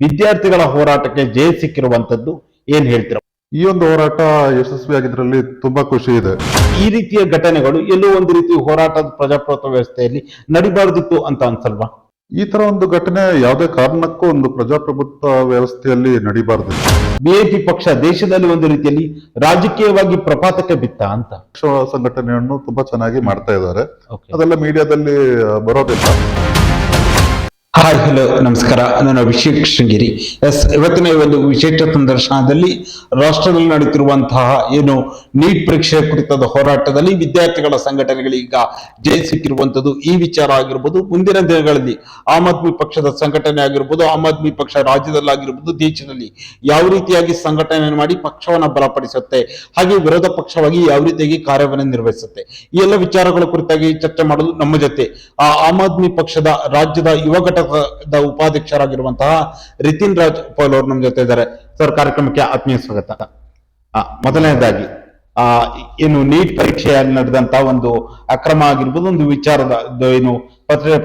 ವಿದ್ಯಾರ್ಥಿಗಳ ಹೋರಾಟಕ್ಕೆ ಜಯ ಸಿಕ್ಕಿರುವಂತದ್ದು ಏನ್ ಹೇಳ್ತೀರಾ? ಈ ಒಂದು ಹೋರಾಟ ಯಶಸ್ವಿಯಾಗಿದ್ರಲ್ಲಿ ತುಂಬಾ ಖುಷಿ ಇದೆ. ಈ ರೀತಿಯ ಘಟನೆಗಳು ಎಲ್ಲೋ ಒಂದು ರೀತಿ ಹೋರಾಟದ ಪ್ರಜಾಪ್ರಭುತ್ವ ವ್ಯವಸ್ಥೆಯಲ್ಲಿ ನಡಿಬಾರ್ದಿತ್ತು ಅಂತ ಅನ್ಸಲ್ವಾ? ಈ ತರ ಒಂದು ಘಟನೆ ಯಾವುದೇ ಕಾರಣಕ್ಕೂ ಒಂದು ಪ್ರಜಾಪ್ರಭುತ್ವ ವ್ಯವಸ್ಥೆಯಲ್ಲಿ ನಡಿಬಾರದು. ಬಿಎಪಿ ಪಕ್ಷ ದೇಶದಲ್ಲಿ ಒಂದು ರೀತಿಯಲ್ಲಿ ರಾಜಕೀಯವಾಗಿ ಪ್ರಪಾತಕ್ಕೆ ಬಿತ್ತ ಅಂತ ಪಕ್ಷ ಸಂಘಟನೆಯನ್ನು ತುಂಬಾ ಚೆನ್ನಾಗಿ ಮಾಡ್ತಾ ಇದ್ದಾರೆ. Okay. ಅದೆಲ್ಲ ಮೀಡಿಯಾದಲ್ಲಿ ಬರೋದಿಲ್ಲ. ಹಾಯ್ ಹಲೋ ನಮಸ್ಕಾರ, ನಾನು ಅಭಿಷೇಕ್ ಶೃಂಗೇರಿ. ಇವತ್ತಿನ ಈ ಒಂದು ವಿಶೇಷ ಸಂದರ್ಶನದಲ್ಲಿ ರಾಷ್ಟ್ರದಲ್ಲಿ ನಡೆಯುತ್ತಿರುವಂತಹ ಏನು ನೀಟ್ ಪರೀಕ್ಷೆ ಕುರಿತಾದ ಹೋರಾಟದಲ್ಲಿ ವಿದ್ಯಾರ್ಥಿಗಳ ಸಂಘಟನೆಗಳೀಗ ಜಯ ಸಿಕ್ಕಿರುವಂತದ್ದು ಈ ವಿಚಾರ ಆಗಿರ್ಬೋದು. ಮುಂದಿನ ದಿನಗಳಲ್ಲಿ ಆಮ್ ಆದ್ಮಿ ಪಕ್ಷದ ಸಂಘಟನೆ ಆಗಿರ್ಬೋದು, ಆಮ್ ಆದ್ಮಿ ಪಕ್ಷ ರಾಜ್ಯದಲ್ಲಾಗಿರ್ಬೋದು, ದೇಶದಲ್ಲಿ ಯಾವ ರೀತಿಯಾಗಿ ಸಂಘಟನೆ ಮಾಡಿ ಪಕ್ಷವನ್ನ ಬಲಪಡಿಸುತ್ತೆ, ಹಾಗೆ ವಿರೋಧ ಪಕ್ಷವಾಗಿ ಯಾವ ರೀತಿಯಾಗಿ ಕಾರ್ಯವನ್ನು ನಿರ್ವಹಿಸುತ್ತೆ, ಈ ಎಲ್ಲ ವಿಚಾರಗಳ ಕುರಿತಾಗಿ ಚರ್ಚೆ ಮಾಡಲು ನಮ್ಮ ಜೊತೆ ಆಮ್ ಆದ್ಮಿ ಪಕ್ಷದ ರಾಜ್ಯದ ಯುವ ಘಟಕದ ಉಪಾಧ್ಯಕ್ಷರಾಗಿರುವಂತಹ ರಿತಿನ್ ರಾಜ್ ಪೌಲ್ ಅವರು ನಮ್ಮ ಜೊತೆ ಇದ್ದಾರೆ. ಸರ್, ಕಾರ್ಯಕ್ರಮಕ್ಕೆ ಆತ್ಮೀಯ ಸ್ವಾಗತ. ಮೊದಲನೇದಾಗಿ ಏನು ನೀಟ್ ಪರೀಕ್ಷೆಯಲ್ಲಿ ನಡೆದಂತಹ ಒಂದು ಅಕ್ರಮ ಆಗಿರ್ಬೋದು, ಒಂದು ವಿಚಾರದ ಏನು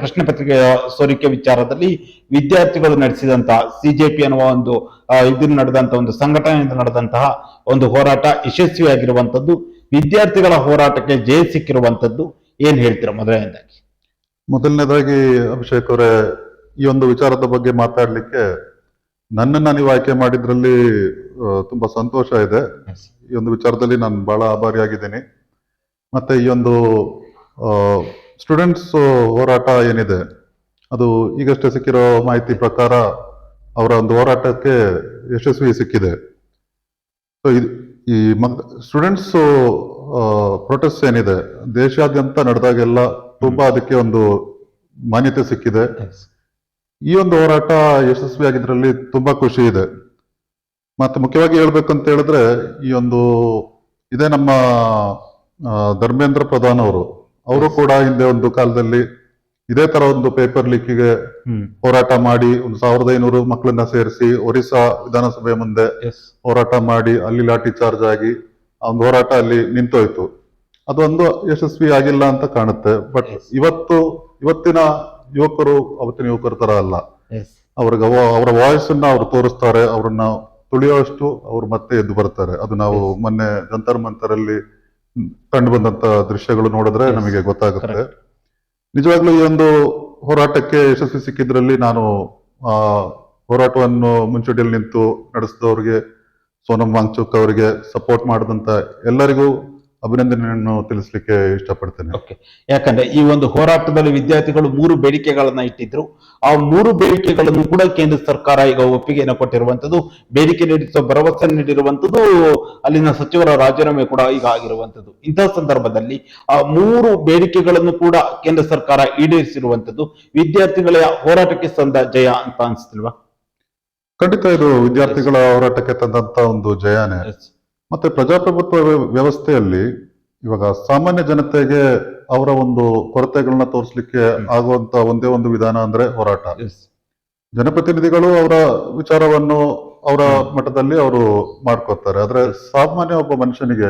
ಪ್ರಶ್ನೆ ಪತ್ರಿಕೆಯ ಸೋರಿಕೆ ವಿಚಾರದಲ್ಲಿ ವಿದ್ಯಾರ್ಥಿಗಳು ನಡೆಸಿದಂತಹ ಸಿಜೆಪಿ ಅನ್ನುವ ಒಂದು ಇದನ್ನು ನಡೆದಂತಹ ಒಂದು ಸಂಘಟನೆಯಿಂದ ನಡೆದಂತಹ ಒಂದು ಹೋರಾಟ ಯಶಸ್ವಿಯಾಗಿರುವಂತದ್ದು, ವಿದ್ಯಾರ್ಥಿಗಳ ಹೋರಾಟಕ್ಕೆ ಜಯ ಸಿಕ್ಕಿರುವಂತದ್ದು ಏನ್ ಹೇಳ್ತೀರಾ? ಮೊದಲನೇದಾಗಿ ಅಭಿಷೇಕ್ ಅವರೇ, ಈ ಒಂದು ವಿಚಾರದ ಬಗ್ಗೆ ಮಾತಾಡ್ಲಿಕ್ಕೆ ನನ್ನನ್ನ ನೀವು ಆಯ್ಕೆ ಮಾಡಿದ್ರಲ್ಲಿ ತುಂಬಾ ಸಂತೋಷ ಇದೆ. ಈ ಒಂದು ವಿಚಾರದಲ್ಲಿ ನಾನು ಬಹಳ ಆಭಾರಿಯಾಗಿದ್ದೀನಿ. ಮತ್ತೆ ಈ ಒಂದು ಸ್ಟೂಡೆಂಟ್ಸ್ ಹೋರಾಟ ಏನಿದೆ, ಅದು ಈಗಷ್ಟೇ ಸಿಕ್ಕಿರೋ ಮಾಹಿತಿ ಪ್ರಕಾರ ಅವರ ಒಂದು ಹೋರಾಟಕ್ಕೆ ಯಶಸ್ವಿ ಸಿಕ್ಕಿದೆ. ಸೊ ಈ ಸ್ಟೂಡೆಂಟ್ಸ್ ಪ್ರೊಟೆಸ್ಟ್ ಏನಿದೆ ದೇಶಾದ್ಯಂತ ನಡೆದಾಗೆಲ್ಲ ತುಂಬಾ ಅದಕ್ಕೆ ಒಂದು ಮಾನ್ಯತೆ ಸಿಕ್ಕಿದೆ. ಈ ಒಂದು ಹೋರಾಟ ಯಶಸ್ವಿಯಾಗಿದ್ರಲ್ಲಿ ತುಂಬಾ ಖುಷಿ ಇದೆ. ಮತ್ತೆ ಮುಖ್ಯವಾಗಿ ಹೇಳ್ಬೇಕಂತ ಹೇಳಿದ್ರೆ, ಈ ಒಂದು ಇದೇ ನಮ್ಮ ಧರ್ಮೇಂದ್ರ ಪ್ರಧಾನ್ ಅವರು ಕೂಡ ಹಿಂದೆ ಒಂದು ಕಾಲದಲ್ಲಿ ಇದೇ ತರ ಒಂದು ಪೇಪರ್ ಲೀಕಿಗೆ ಹೋರಾಟ ಮಾಡಿ 1500 ಮಕ್ಕಳನ್ನ ಸೇರಿಸಿ ಒರಿಸ್ಸಾ ವಿಧಾನಸಭೆ ಮುಂದೆ ಹೋರಾಟ ಮಾಡಿ ಅಲ್ಲಿ ಲಾಠಿ ಚಾರ್ಜ್ ಆಗಿ ಆ ಒಂದು ಹೋರಾಟ ಅಲ್ಲಿ ನಿಂತೋಯ್ತು. ಅದೊಂದು ಯಶಸ್ವಿ ಆಗಿಲ್ಲ ಅಂತ ಕಾಣುತ್ತೆ. ಬಟ್ ಇವತ್ತಿನ ಯುವಕರು ಅವತ್ತಿನ ಯುವಕರ ತರ ಅಲ್ಲ. ಅವರ ವಾಯ್ಸ್ ಅನ್ನ ಅವ್ರು ತೋರಿಸ್ತಾರೆ, ಅವ್ರನ್ನ ತುಳಿಯೋಷ್ಟು ಅವ್ರು ಮತ್ತೆ ಎದ್ದು ಬರ್ತಾರೆ. ಅದು ನಾವು ಮೊನ್ನೆ ಜಂತರ್ ಮಂತರ್ ಅಲ್ಲಿ ಕಂಡು ಬಂದಂತ ದೃಶ್ಯಗಳು ನೋಡಿದ್ರೆ ನಮಗೆ ಗೊತ್ತಾಗುತ್ತೆ. ನಿಜವಾಗ್ಲೂ ಈ ಒಂದು ಹೋರಾಟಕ್ಕೆ ಯಶಸ್ವಿ ಸಿಕ್ಕಿದ್ರಲ್ಲಿ ನಾನು ಹೋರಾಟವನ್ನು ಮುಂಚೂಣಿಯಲ್ಲಿ ನಿಂತು ನಡೆಸಿದವ್ರಿಗೆ, ಸೋನಮ್ ವಾಂಗ್ಚುಕ್ ಅವರಿಗೆ ಸಪೋರ್ಟ್ ಮಾಡಿದಂತ ಎಲ್ಲರಿಗೂ ಅಭಿನಂದನೆಯನ್ನು ತಿಳಿಸ್ಲಿಕ್ಕೆ ಇಷ್ಟಪಡ್ತೇನೆ. ಯಾಕಂದ್ರೆ ಈ ಒಂದು ಹೋರಾಟದಲ್ಲಿ ವಿದ್ಯಾರ್ಥಿಗಳು 3 ಬೇಡಿಕೆಗಳನ್ನ ಇಟ್ಟಿದ್ರು. ಆ 3 ಬೇಡಿಕೆಗಳನ್ನು ಕೂಡ ಕೇಂದ್ರ ಸರ್ಕಾರ ಈಗ ಒಪ್ಪಿಗೆಯನ್ನು ಕೊಟ್ಟಿರುವಂತದ್ದು, ಬೇಡಿಕೆ ನೀಡಿರುವ ಭರವಸೆ ನೀಡಿರುವಂತದ್ದು, ಅಲ್ಲಿನ ಸಚಿವರ ರಾಜೀನಾಮೆ ಕೂಡ ಈಗ ಆಗಿರುವಂತದ್ದು. ಇಂತಹ ಸಂದರ್ಭದಲ್ಲಿ ಆ 3 ಬೇಡಿಕೆಗಳನ್ನು ಕೂಡ ಕೇಂದ್ರ ಸರ್ಕಾರ ಈಡೇರಿಸಿರುವಂತದ್ದು ವಿದ್ಯಾರ್ಥಿಗಳ ಹೋರಾಟಕ್ಕೆ ಸಂದ ಜಯ ಅಂತ ಅನ್ಸ್ತಿಲ್ವಾ? ಖಂಡಿತ ಇದು ವಿದ್ಯಾರ್ಥಿಗಳ ಹೋರಾಟಕ್ಕೆ ತಂದಂತ ಒಂದು ಜಯನೇ. ಮತ್ತೆ ಪ್ರಜಾಪ್ರಭುತ್ವ ವ್ಯವಸ್ಥೆಯಲ್ಲಿ ಇವಾಗ ಸಾಮಾನ್ಯ ಜನತೆಗೆ ಅವರ ಒಂದು ಕೊರತೆಗಳನ್ನ ತೋರಿಸ್ಲಿಕ್ಕೆ ಆಗುವಂತ ಒಂದೇ ಒಂದು ವಿಧಾನ ಅಂದ್ರೆ ಹೋರಾಟ. ಜನಪ್ರತಿನಿಧಿಗಳು ಅವರ ವಿಚಾರವನ್ನು ಅವರ ಮಟ್ಟದಲ್ಲಿ ಅವರು ಮಾಡ್ಕೋತಾರೆ. ಆದ್ರೆ ಸಾಮಾನ್ಯ ಒಬ್ಬ ಮನುಷ್ಯನಿಗೆ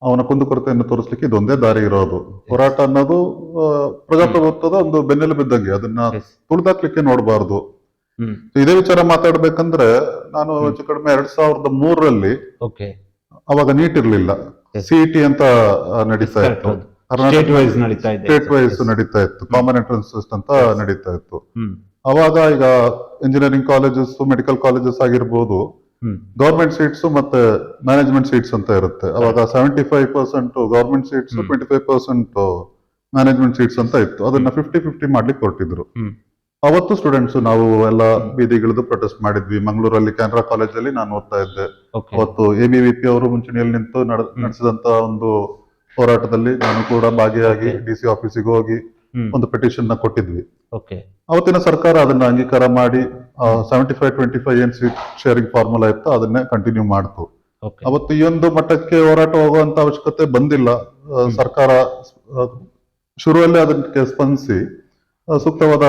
ಅವನ ಕುಂದುಕೊರತೆಯನ್ನು ತೋರಿಸ್ಲಿಕ್ಕೆ ಇದೊಂದೇ ದಾರಿ ಇರೋದು. ಹೋರಾಟ ಅನ್ನೋದು ಪ್ರಜಾಪ್ರಭುತ್ವದ ಒಂದು ಬೆನ್ನೆಲುಬಿದ್ದಂಗೆ, ಅದನ್ನ ತುಳಿದಾಕ್ಲಿಕ್ಕೆ ನೋಡಬಾರ್ದು. ಇದೇ ವಿಚಾರ ಮಾತಾಡ್ಬೇಕಂದ್ರೆ, ನಾನು ಹೆಚ್ಚು ಕಡಿಮೆ 2003ರಲ್ಲಿ ಅವಾಗ ನೀಟ್ ಇರ್ಲಿಲ್ಲ, ಸಿಇಟಿ ಅಂತ ನಡೀತಾ ಇತ್ತು, ಸ್ಟೇಟ್ ವೈಸ್ ನಡೀತಾ ಇತ್ತು, ಕಾಮನ್ ಎಂಟ್ರೆನ್ಸ್ ಟೆಸ್ಟ್ ಅಂತ ನಡೀತಾ ಇತ್ತು. ಅವಾಗ ಈಗ ಇಂಜಿನಿಯರಿಂಗ್ ಕಾಲೇಜಸ್, ಮೆಡಿಕಲ್ ಕಾಲೇಜಸ್ ಆಗಿರ್ಬೋದು, ಗವರ್ಮೆಂಟ್ ಸೀಟ್ಸ್ ಮತ್ತೆ ಮ್ಯಾನೇಜ್ಮೆಂಟ್ ಸೀಟ್ಸ್ ಅಂತ ಇರುತ್ತೆ. ಅವಾಗ 75% ಗವರ್ಮೆಂಟ್ ಸೀಟ್ಸ್, 25% ಮ್ಯಾನೇಜ್ಮೆಂಟ್ ಸೀಟ್ಸ್ ಅಂತ ಇತ್ತು. ಅದನ್ನ 50-50 ಮಾಡ್ಲಿಕ್ಕೆ ಹೊರಟಿದ್ರು. ಅವತ್ತು ಸ್ಟೂಡೆಂಟ್ಸ್ ನಾವು ಎಲ್ಲ ಬೀದಿಗಿಳಿದು ಪ್ರೊಟೆಸ್ಟ್ ಮಾಡಿದ್ವಿ. ಮಂಗಳೂರಲ್ಲಿ ಕೆನರಾ ಕಾಲೇಜಲ್ಲಿ ನಾನು ಓದ್ತಾ ಇದ್ದೆ. ಅವತ್ತು ABVP ಅವರು ಮುಂಚೂಣಿಯಲ್ಲಿ ನಿಂತು ನಡೆಸಿದಂತ ಒಂದು ಹೋರಾಟದಲ್ಲಿ ನಾನು ಕೂಡ ಭಾಗಿಯಾಗಿ DC ಆಫೀಸಿಗೆ ಹೋಗಿ ಒಂದು ಪೆಟಿಷನ್ ನ ಕೊಟ್ಟಿದ್ವಿ. ಅವತ್ತಿನ ಸರ್ಕಾರ ಅದನ್ನ ಅಂಗೀಕಾರ ಮಾಡಿ 75-25 ಏನ್ ಸೀಟ್ ಶೇರಿಂಗ್ ಫಾರ್ಮುಲಾ ಇತ್ತು ಅದನ್ನೇ ಕಂಟಿನ್ಯೂ ಮಾಡ್ತು. ಅವತ್ತು ಈ ಒಂದು ಮಟ್ಟಕ್ಕೆ ಹೋರಾಟ ಹೋಗುವಂತ ಅವಶ್ಯಕತೆ ಬಂದಿಲ್ಲ. ಸರ್ಕಾರ ಶುರುವಲ್ಲೇ ಅದಕ್ಕೆ ಸ್ಪಂದಿಸಿ ಸೂಕ್ತವಾದ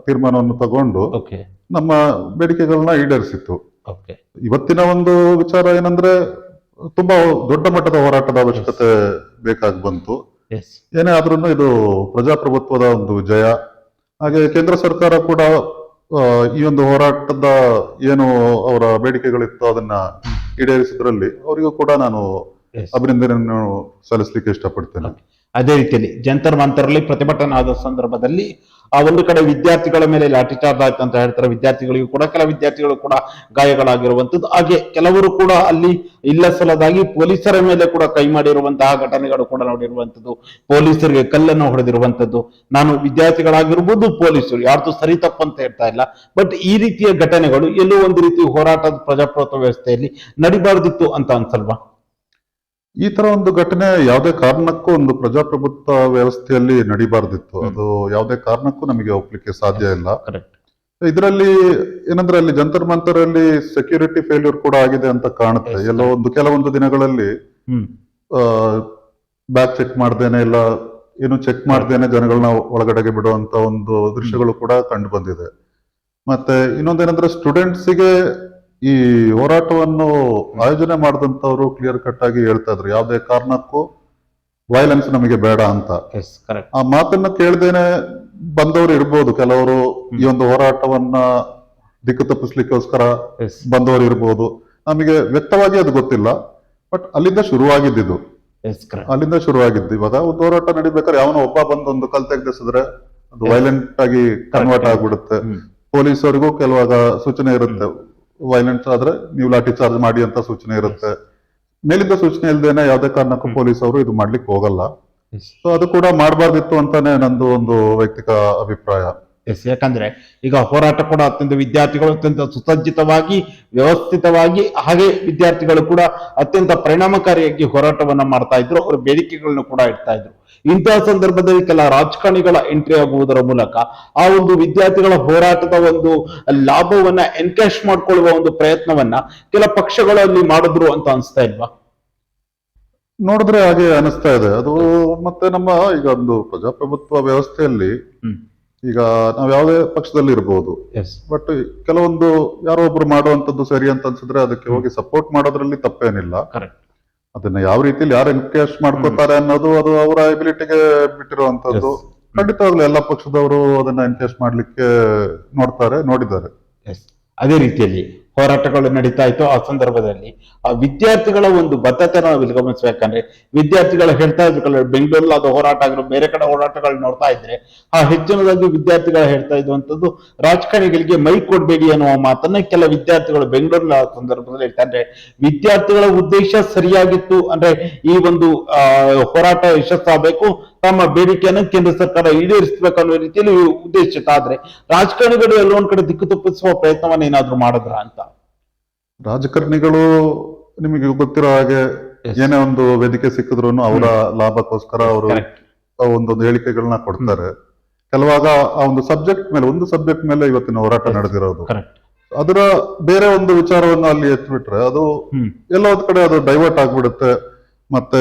ತೀರ್ಮಾನವನ್ನು ತಗೊಂಡು ನಮ್ಮ ಬೇಡಿಕೆಗಳನ್ನ ಈಡೇರಿಸಿತ್ತು. ಇವತ್ತಿನ ಒಂದು ವಿಚಾರ ಏನಂದ್ರೆ, ತುಂಬಾ ದೊಡ್ಡ ಮಟ್ಟದ ಹೋರಾಟದ ಅವಶ್ಯಕತೆ ಬೇಕಾಗಿ ಬಂತು. ಏನೇ ಆದ್ರೂ ಇದು ಪ್ರಜಾಪ್ರಭುತ್ವದ ಒಂದು ಜಯ. ಹಾಗೆ ಕೇಂದ್ರ ಸರ್ಕಾರ ಕೂಡ ಈ ಒಂದು ಹೋರಾಟದ ಏನು ಅವರ ಬೇಡಿಕೆಗಳಿತ್ತು ಅದನ್ನ ಈಡೇರಿಸಿದ್ರಲ್ಲಿ ಅವರಿಗೂ ಕೂಡ ನಾನು Yes. ಅಭಿನಂದನೆಯನ್ನು ಸಲ್ಲಿಸಲಿಕ್ಕೆ ಇಷ್ಟಪಡ್ತೇನೆ. ಅದೇ ರೀತಿಯಲ್ಲಿ ಜಂತರ್ ಮಂತರಲ್ಲಿ ಪ್ರತಿಭಟನೆ ಆದ ಸಂದರ್ಭದಲ್ಲಿ ಆ ಒಂದು ಕಡೆ ವಿದ್ಯಾರ್ಥಿಗಳ ಮೇಲೆ ಲಾಠಿ ಚಾರ್ಜ್ ಆಯ್ತು ಅಂತ ಹೇಳ್ತಾರೆ. ವಿದ್ಯಾರ್ಥಿಗಳಿಗೂ ಕೂಡ ಕೆಲ ವಿದ್ಯಾರ್ಥಿಗಳು ಕೂಡ ಗಾಯಗಳಾಗಿರುವಂತದ್ದು, ಹಾಗೆ ಕೆಲವರು ಕೂಡ ಅಲ್ಲಿ ಇಲ್ಲ ಸಲ್ಲದಾಗಿ ಪೊಲೀಸರ ಮೇಲೆ ಕೂಡ ಕೈ ಮಾಡಿರುವಂತಹ ಘಟನೆಗಳು ಕೂಡ ನೋಡಿರುವಂತದ್ದು, ಪೊಲೀಸರಿಗೆ ಕಲ್ಲನ್ನು ಹೊಡೆದಿರುವಂತದ್ದು. ನಾನು ವಿದ್ಯಾರ್ಥಿಗಳಾಗಿರ್ಬೋದು, ಪೊಲೀಸರು ಯಾರ್ದು ಸರಿ ತಪ್ಪು ಅಂತ ಹೇಳ್ತಾ ಇಲ್ಲ, ಬಟ್ ಈ ರೀತಿಯ ಘಟನೆಗಳು ಎಲ್ಲೋ ಒಂದು ರೀತಿ ಹೋರಾಟದ ಪ್ರಜಾಪ್ರಭುತ್ವ ವ್ಯವಸ್ಥೆಯಲ್ಲಿ ನಡಿಬಾರ್ದಿತ್ತು ಅಂತ ಅನ್ಸಲ್ವಾ? ಈ ತರ ಒಂದು ಘಟನೆ ಯಾವುದೇ ಕಾರಣಕ್ಕೂ ಒಂದು ಪ್ರಜಾಪ್ರಭುತ್ವ ವ್ಯವಸ್ಥೆಯಲ್ಲಿ ನಡಿಬಾರ್ದಿತ್ತು. ಅದು ಯಾವುದೇ ಕಾರಣಕ್ಕೂ ನಮಗೆ ಒಪ್ಲಿಕ್ಕೆ ಸಾಧ್ಯ ಇಲ್ಲ. ಕರೆಕ್ಟ್. ಇದರಲ್ಲಿ ಏನಂದ್ರೆ ಅಲ್ಲಿ ಜಂತರ್ ಮಂತರಲ್ಲಿ ಸೆಕ್ಯೂರಿಟಿ ಫೇಲ್ಯೂರ್ ಕೂಡ ಆಗಿದೆ ಅಂತ ಕಾಣುತ್ತೆ. Yes, ಎಲ್ಲೋ ಒಂದು ಕೆಲವೊಂದು ದಿನಗಳಲ್ಲಿ ಹ್ಮ್ ಬ್ಯಾಗ್ ಚೆಕ್ ಮಾಡ್ದೇನೆ ಇಲ್ಲ ಏನು ಚೆಕ್ ಮಾಡ್ದೇನೆ ಜನಗಳನ್ನ ಒಳಗಡೆಗೆ ಬಿಡುವಂತ ಒಂದು ದೃಶ್ಯಗಳು ಕೂಡ ಕಂಡು ಬಂದಿದೆ. ಮತ್ತೆ ಇನ್ನೊಂದೇನಂದ್ರೆ ಸ್ಟೂಡೆಂಟ್ಸಿಗೆ ಈ ಹೋರಾಟವನ್ನು ಆಯೋಜನೆ ಮಾಡಿದಂತವ್ರು ಕ್ಲಿಯರ್ ಕಟ್ ಆಗಿ ಹೇಳ್ತಾ ಇದ್ರು ಯಾವುದೇ ಕಾರಣಕ್ಕೂ ವೈಲೆನ್ಸ್ ನಮಗೆ ಬೇಡ ಅಂತ. Yes correct. ಆ ಮಾತನ್ನ ಕೇಳ್ದೇನೆ ಬಂದವರು ಇರ್ಬೋದು, ಕೆಲವರು ಈ ಒಂದು ಹೋರಾಟವನ್ನ ದಿಕ್ಕು ತಪ್ಪಿಸ್ಲಿಕ್ಕೋಸ್ಕರ ಎಸ್ ಬಂದವರು ಇರ್ಬೋದು, ನಮಗೆ ವ್ಯಕ್ತವಾಗಿ ಅದು ಗೊತ್ತಿಲ್ಲ. ಬಟ್ ಅಲ್ಲಿಂದ ಶುರುವಾಗಿದ್ದು ಎಸ್ ಕರೆಕ್ಟ್. ಅಲ್ಲಿಂದ ಶುರುವಾಗಿದ್ದು ಇವಾಗ ಒಂದು ಹೋರಾಟ ನಡಿಬೇಕಾದ್ರೆ ಯಾವನೋ ಒಬ್ಬ ಬಂದು ಒಂದು ಕಲ್ ತೆಗ್ದಿಸಿದ್ರೆ ಅದು ವೈಲೆಂಟ್ ಆಗಿ ಕನ್ವರ್ಟ್ ಆಗ್ಬಿಡುತ್ತೆ. ಪೊಲೀಸರಿಗೂ ಕೆಲವಾಗ ಸೂಚನೆ ಇರುತ್ತೆ, ವೈಲೆಂಟ್ ಆದ್ರೆ ನೀವು ಲಾಠಿ ಚಾರ್ಜ್ ಮಾಡಿ ಅಂತ ಸೂಚನೆ ಇರುತ್ತೆ. ಮೇಲಿಂದ ಸೂಚನೆ ಇಲ್ದೇನೆ ಯಾವುದೇ ಕಾರಣಕ್ಕೂ ಪೊಲೀಸ್ ಅವರು ಇದು ಮಾಡ್ಲಿಕ್ಕೆ ಹೋಗಲ್ಲ. ಸೊ ಅದು ಕೂಡ ಮಾಡಬಾರ್ದಿತ್ತು ಅಂತಾನೆ ನಂದು ಒಂದು ವೈಯಕ್ತಿಕ ಅಭಿಪ್ರಾಯ. ಎಸ್, ಯಾಕಂದ್ರೆ ಈಗ ಹೋರಾಟ ಕೂಡ ಅತ್ಯಂತ ವಿದ್ಯಾರ್ಥಿಗಳು ಅತ್ಯಂತ ಸುಸಜ್ಜಿತವಾಗಿ ವ್ಯವಸ್ಥಿತವಾಗಿ, ಹಾಗೆ ವಿದ್ಯಾರ್ಥಿಗಳು ಕೂಡ ಅತ್ಯಂತ ಪರಿಣಾಮಕಾರಿಯಾಗಿ ಹೋರಾಟವನ್ನ ಮಾಡ್ತಾ ಇದ್ರು, ಅವರ ಬೇಡಿಕೆಗಳನ್ನು ಕೂಡ ಇಡ್ತಾ ಇದ್ರು. ಇಂತಹ ಸಂದರ್ಭದಲ್ಲಿ ಕೆಲ ರಾಜಕಾರಣಿಗಳ ಎಂಟ್ರಿ ಆಗುವುದರ ಮೂಲಕ ಆ ಒಂದು ವಿದ್ಯಾರ್ಥಿಗಳ ಹೋರಾಟದ ಒಂದು ಲಾಭವನ್ನ ಎನ್ಕ್ಯಾಶ್ ಮಾಡ್ಕೊಳ್ಳುವ ಒಂದು ಪ್ರಯತ್ನವನ್ನ ಕೆಲ ಪಕ್ಷಗಳಲ್ಲಿ ಮಾಡಿದ್ರು ಅಂತ ಅನ್ಸ್ತಾ ಇಲ್ವಾ? ನೋಡಿದ್ರೆ ಹಾಗೆ ಅನಿಸ್ತಾ ಇದೆ ಅದು. ಮತ್ತೆ ನಮ್ಮ ಈಗ ಒಂದು ಪ್ರಜಾಪ್ರಭುತ್ವ ವ್ಯವಸ್ಥೆಯಲ್ಲಿ ಈಗ ನಾವ್ ಯಾವುದೇ ಪಕ್ಷದಲ್ಲಿ ಇರ್ಬೋದು, ಬಟ್ ಕೆಲವೊಂದು ಯಾರೋ ಒಬ್ರು ಮಾಡುವಂತದ್ದು ಸರಿ ಅಂತ ಅನ್ಸಿದ್ರೆ ಅದಕ್ಕೆ ಹೋಗಿ ಸಪೋರ್ಟ್ ಮಾಡೋದ್ರಲ್ಲಿ ತಪ್ಪೇನಿಲ್ಲ. ಅದನ್ನ ಯಾವ ರೀತಿಯಲ್ಲಿ ಯಾರು ಎನ್ಕೇಜ್ ಮಾಡ್ಕೋತಾರೆ ಅನ್ನೋದು ಅದು ಅವರ ಎಬಿಲಿಟಿಗೆ ಬಿಟ್ಟಿರುವಂತದ್ದು. ಖಂಡಿತವಾಗ್ಲೂ ಎಲ್ಲ ಪಕ್ಷದವರು ಅದನ್ನ ಎನ್ಕೇಜ್ ಮಾಡ್ಲಿಕ್ಕೆ ನೋಡಿದ್ದಾರೆ. ಅದೇ ರೀತಿಯಲ್ಲಿ ಹೋರಾಟಗಳು ನಡೀತಾ ಇತ್ತು. ಆ ಸಂದರ್ಭದಲ್ಲಿ ಆ ವಿದ್ಯಾರ್ಥಿಗಳ ಒಂದು ಬದ್ಧತೆ ನಾವು ಇಲ್ಲಿ ಗಮನಿಸಬೇಕಂದ್ರೆ, ವಿದ್ಯಾರ್ಥಿಗಳು ಹೇಳ್ತಾ ಇದ್ರು ಬೆಂಗಳೂರಲ್ಲಿ ಅದು ಹೋರಾಟ ಆಗಿರೋ ಬೇರೆ ಕಡೆ ಹೋರಾಟಗಳು ನೋಡ್ತಾ ಇದ್ರೆ ಆ ಹೆಚ್ಚಿನದಾಗಿ ವಿದ್ಯಾರ್ಥಿಗಳು ಹೇಳ್ತಾ ಇದ್ದಂಥದ್ದು ರಾಜಕಾರಣಿಗಳಿಗೆ ಮೈ ಕೊಡ್ಬೇಡಿ ಅನ್ನುವ ಮಾತನ್ನ ಕೆಲ ವಿದ್ಯಾರ್ಥಿಗಳು ಬೆಂಗಳೂರಿನ ಸಂದರ್ಭದಲ್ಲಿ ಹೇಳ್ತಾ ಇದ್ರೆ, ವಿದ್ಯಾರ್ಥಿಗಳ ಉದ್ದೇಶ ಸರಿಯಾಗಿತ್ತು ಅಂದ್ರೆ ಈ ಒಂದು ಹೋರಾಟ ಯಶಸ್ಸಾಗಬೇಕು, ತಮ್ಮ ಬೇಡಿಕೆಯನ್ನು ಕೇಂದ್ರ ಸರ್ಕಾರ ಈಡೇರಿಸಬೇಕು ಅನ್ನೋ ರೀತಿಯಲ್ಲಿ ಉದ್ದೇಶಿತ. ಆದ್ರೆ ರಾಜಕಾರಣಿಗಳು ಎಲ್ಲೊಂದ್ ಕಡೆ ದಿಕ್ಕು ತಪ್ಪಿಸುವ ಪ್ರಯತ್ನವನ್ನ ಏನಾದ್ರು ಮಾಡಿದ್ರ ಅಂತ? ರಾಜಕಾರಣಿಗಳು ನಿಮಗೆ ಗೊತ್ತಿರೋ ಹಾಗೆ ಏನೇ ಒಂದು ವೇದಿಕೆ ಸಿಕ್ಕಿದ್ರು ಅವರ ಲಾಭಕ್ಕೋಸ್ಕರ ಅವರು ಒಂದೊಂದು ಹೇಳಿಕೆಗಳನ್ನ ಕೊಡ್ತಾರೆ. ಕೆಲವಾಗ ಆ ಒಂದು ಸಬ್ಜೆಕ್ಟ್ ಮೇಲೆ ಇವತ್ತಿನ ಹೋರಾಟ ನಡೆದಿರೋದು. ಅದರ ಬೇರೆ ಒಂದು ವಿಚಾರವನ್ನು ಅಲ್ಲಿ ಎತ್ಬಿಟ್ರೆ ಅದು ಎಲ್ಲ ಒಂದ್ ಕಡೆ ಅದು ಡೈವರ್ಟ್ ಆಗ್ಬಿಡುತ್ತೆ. ಮತ್ತೆ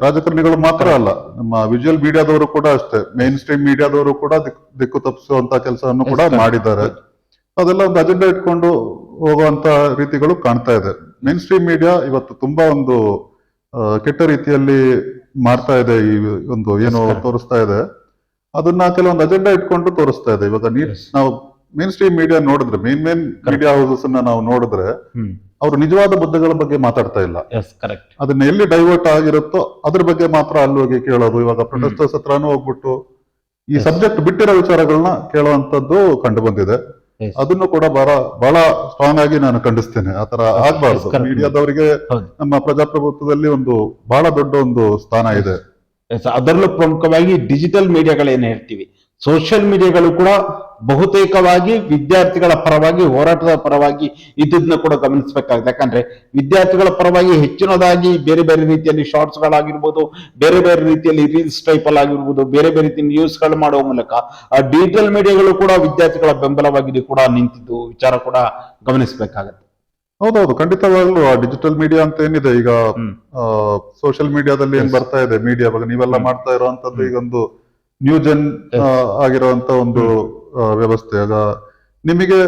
ರಾಜಕಾರಣಿಗಳು ಮಾತ್ರ ಅಲ್ಲ, ನಮ್ಮ ವಿಜುವಲ್ ಮೀಡಿಯಾದವರು ಕೂಡ ಅಷ್ಟೇ, ಮೇನ್ ಸ್ಟ್ರೀಮ್ ಮೀಡಿಯಾದವರು ಕೂಡ ದಿಕ್ಕು ತಪ್ಪಿಸುವಂತ ಕೆಲಸವನ್ನು ಕೂಡ ಮಾಡಿದ್ದಾರೆ. ಅದೆಲ್ಲ ಒಂದು ಅಜೆಂಡಾ ಇಟ್ಕೊಂಡು ಹೋಗುವಂತ ರೀತಿಗಳು ಕಾಣ್ತಾ ಇದೆ. ಮೇನ್ ಸ್ಟ್ರೀಮ್ ಮೀಡಿಯಾ ಇವತ್ತು ತುಂಬಾ ಒಂದು ಕೆಟ್ಟ ರೀತಿಯಲ್ಲಿ ಮಾಡ್ತಾ ಇದೆ. ಈ ಒಂದು ಏನು ತೋರಿಸ್ತಾ ಇದೆ ಅದನ್ನ ಕೆಲವೊಂದು ಅಜೆಂಡಾ ಇಟ್ಕೊಂಡು ತೋರಿಸ್ತಾ ಇದೆ. ಇವಾಗ ನಾವು ಮೇನ್ ಸ್ಟ್ರೀಮ್ ಮೀಡಿಯಾ ನೋಡಿದ್ರೆ, ಮೇನ್ ಮೀಡಿಯಾ ಹೌಸಸ್ ನಾವು ನೋಡಿದ್ರೆ ಅವರು ನಿಜವಾದ ಮುದ್ದೆಗಳ ಬಗ್ಗೆ ಮಾತಾಡ್ತಾ ಇಲ್ಲ. ಅದನ್ನ ಎಲ್ಲಿ ಡೈವರ್ಟ್ ಆಗಿರುತ್ತೋ ಅದ್ರ ಬಗ್ಗೆ ಮಾತ್ರ ಅಲ್ಲಿ ಹೋಗಿ ಕೇಳೋದು. ಇವಾಗ ಪ್ರೊಟೆಸ್ಟರ್ಸ್ ಹತ್ರನೂ ಹೋಗ್ಬಿಟ್ಟು ಈ ಸಬ್ಜೆಕ್ಟ್ ಬಿಟ್ಟಿರೋ ವಿಚಾರಗಳನ್ನ ಕೇಳುವಂತದ್ದು ಕಂಡು ಬಂದಿದೆ. ಅದನ್ನು ಕೂಡ ಬಹಳ ಸ್ಟ್ರಾಂಗ್ ಆಗಿ ನಾನು ಖಂಡಿಸ್ತೇನೆ. ಆತರ ಆಗ್ಬಾರ್ದು. ಮೀಡಿಯಾದವರಿಗೆ ನಮ್ಮ ಪ್ರಜಾಪ್ರಭುತ್ವದಲ್ಲಿ ಒಂದು ಬಹಳ ದೊಡ್ಡ ಒಂದು ಸ್ಥಾನ ಇದೆ. ಅದರಲ್ಲೂ ಪ್ರಮುಖವಾಗಿ ಡಿಜಿಟಲ್ ಮೀಡಿಯಾಗಳೇನು ಹೇಳ್ತೀವಿ, ಸೋಷಿಯಲ್ ಮೀಡಿಯಾಗಳು ಕೂಡ ಬಹುತೇಕವಾಗಿ ವಿದ್ಯಾರ್ಥಿಗಳ ಪರವಾಗಿ, ಹೋರಾಟದ ಪರವಾಗಿ ಇದನ್ನ ಕೂಡ ಗಮನಿಸಬೇಕಾಗಿದೆ. ಯಾಕಂದ್ರೆ ವಿದ್ಯಾರ್ಥಿಗಳ ಪರವಾಗಿ ಹೆಚ್ಚಿನದಾಗಿ ಬೇರೆ ಬೇರೆ ರೀತಿಯಲ್ಲಿ ಶಾರ್ಟ್ಸ್ ಗಳಾಗಿರ್ಬೋದು, ಬೇರೆ ಬೇರೆ ರೀತಿಯಲ್ಲಿ ರೀಲ್ಸ್ ಟೈಪ್ ಅಲ್ಲಿ ಆಗಿರ್ಬೋದು, ಬೇರೆ ಬೇರೆ ರೀತಿ ನ್ಯೂಸ್ ಗಳು ಮಾಡುವ ಮೂಲಕ ಆ ಡಿಜಿಟಲ್ ಮೀಡಿಯಾಗಳು ಕೂಡ ವಿದ್ಯಾರ್ಥಿಗಳ ಬೆಂಬಲವಾಗಿ ಕೂಡ ನಿಂತಿದ್ದು ವಿಚಾರ ಕೂಡ ಗಮನಿಸಬೇಕಾಗತ್ತೆ. ಹೌದೌದು, ಖಂಡಿತವಾಗ್ಲೂ ಆ ಡಿಜಿಟಲ್ ಮೀಡಿಯಾ ಅಂತ ಏನಿದೆ ಈಗ ಸೋಷಿಯಲ್ ಮೀಡಿಯಾದಲ್ಲಿ ಏನ್ ಬರ್ತಾ ಇದೆ ಮೀಡಿಯಾ ಬಗ್ಗೆ ನೀವೆಲ್ಲ ಮಾಡ್ತಾ ಇರುವಂತದ್ದು ಈಗ ಒಂದು ನ್ಯೂ ಜನ್ ಆಗಿರುವಂತ ಒಂದು ವ್ಯವಸ್ಥೆ. ಆಗ ನಿಮಗೆ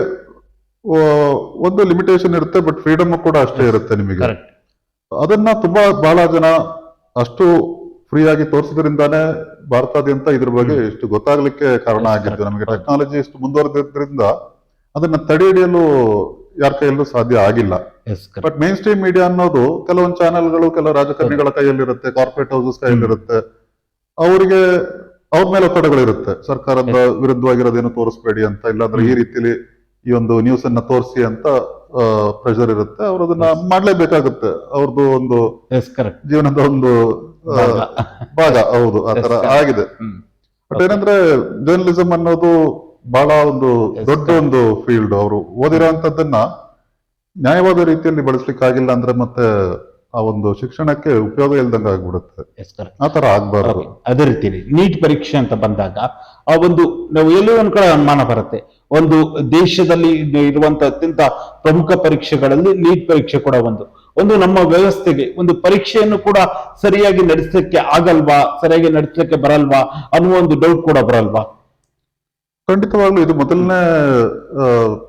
ಒಂದು ಲಿಮಿಟೇಷನ್ ಇರುತ್ತೆ, ಬಟ್ ಫ್ರೀಡಮ್ ಕೂಡ ಅಷ್ಟೇ ಇರುತ್ತೆ ನಿಮಗೆ. ಅದನ್ನ ಬಹಳ ಜನ ಅಷ್ಟು ಫ್ರೀ ಆಗಿ ತೋರಿಸೋದ್ರಿಂದಾನೇ ಭಾರತಾದ್ಯಂತ ಇದ್ರ ಬಗ್ಗೆ ಇಷ್ಟು ಗೊತ್ತಾಗ್ಲಿಕ್ಕೆ ಕಾರಣ ಆಗಿದ್ದು. ನಮಗೆ ಟೆಕ್ನಾಲಜಿ ಇಷ್ಟು ಮುಂದುವರೆದ್ರಿಂದ ಅದನ್ನ ತಡೆ ಹಿಡಿಯಲು ಯಾರ ಕೈಯಲ್ಲೂ ಸಾಧ್ಯ ಆಗಿಲ್ಲ. Yes correct. But main stream media ಅನ್ನೋದು ಕೆಲವೊಂದು ಚಾನೆಲ್ಗಳು ಕೆಲವು ರಾಜಕಾರಣಿಗಳ ಕೈಯಲ್ಲಿರುತ್ತೆ, ಕಾರ್ಪೊರೇಟ್ ಹೌಸಸ್ ಕೈಯಲ್ಲಿರುತ್ತೆ. ಅವರಿಗೆ ಅವ್ರ ಮೇಲೆ ಒತ್ತಡಗಳಿರುತ್ತೆ, ಸರ್ಕಾರದ ವಿರುದ್ಧವಾಗಿರೋದೇನು ತೋರಿಸ್ಬೇಡಿ ಅಂತ, ಇಲ್ಲಾಂದ್ರೆ ಈ ರೀತಿಲಿ ಈ ಒಂದು ನ್ಯೂಸ್ ಅನ್ನ ತೋರಿಸಿ ಅಂತ ಪ್ರೆಷರ್ ಇರುತ್ತೆ. ಅವ್ರು ಅದನ್ನ ಮಾಡ್ಲೇಬೇಕಾಗುತ್ತೆ, ಅವ್ರದ್ದು ಒಂದು ಎಸ್ ಕರೆಕ್ಟ್. ಜೀವನದ ಒಂದು ಭಾಗ. ಹೌದು, ಆತರ ಆಗಿದೆ. ಬಟ್ ಏನಂದ್ರೆ ಜರ್ನಲಿಸಂ ಅನ್ನೋದು ಬಹಳ ಒಂದು ದೊಡ್ಡ ಒಂದು ಫೀಲ್ಡ್. ಅವರು ಓದಿರೋಂಥದ್ದನ್ನ ನ್ಯಾಯವಾದ ರೀತಿಯಲ್ಲಿ ಬಳಸ್ಲಿಕ್ಕೆ ಆಗಿಲ್ಲ ಅಂದ್ರೆ ಮತ್ತೆ ಆ ಒಂದು ಶಿಕ್ಷಣಕ್ಕೆ ಉಪಯೋಗ ಇಲ್ದಂಗ ಆಗ್ಬಿಡುತ್ತೆ. ಆತರ ಆಗ್ಬಾರ್ದು. ಅದೇ ರೀತಿ ನೀಟ್ ಪರೀಕ್ಷೆ ಅಂತ ಬಂದಾಗ ಆ ಒಂದು ನಾವು ಎಲ್ಲೋ ಒಂದ್ ಕಡೆ ಅನುಮಾನ ಬರುತ್ತೆ. ಒಂದು ದೇಶದಲ್ಲಿ ಇರುವಂತ ಅತ್ಯಂತ ಪ್ರಮುಖ ಪರೀಕ್ಷೆಗಳಲ್ಲಿ ನೀಟ್ ಪರೀಕ್ಷೆ ಕೂಡ ಒಂದು ನಮ್ಮ ವ್ಯವಸ್ಥೆಗೆ ಒಂದು ಪರೀಕ್ಷೆಯನ್ನು ಕೂಡ ಸರಿಯಾಗಿ ನಡೆಸಲಿಕ್ಕೆ ಆಗಲ್ವಾ, ಸರಿಯಾಗಿ ನಡೆಸಲಿಕ್ಕೆ ಬರಲ್ವಾ ಅನ್ನುವ ಒಂದು ಡೌಟ್ ಕೂಡ ಬರಲ್ವಾ? ಖಂಡಿತವಾಗ್ಲೂ ಇದು ಮೊದಲನೇ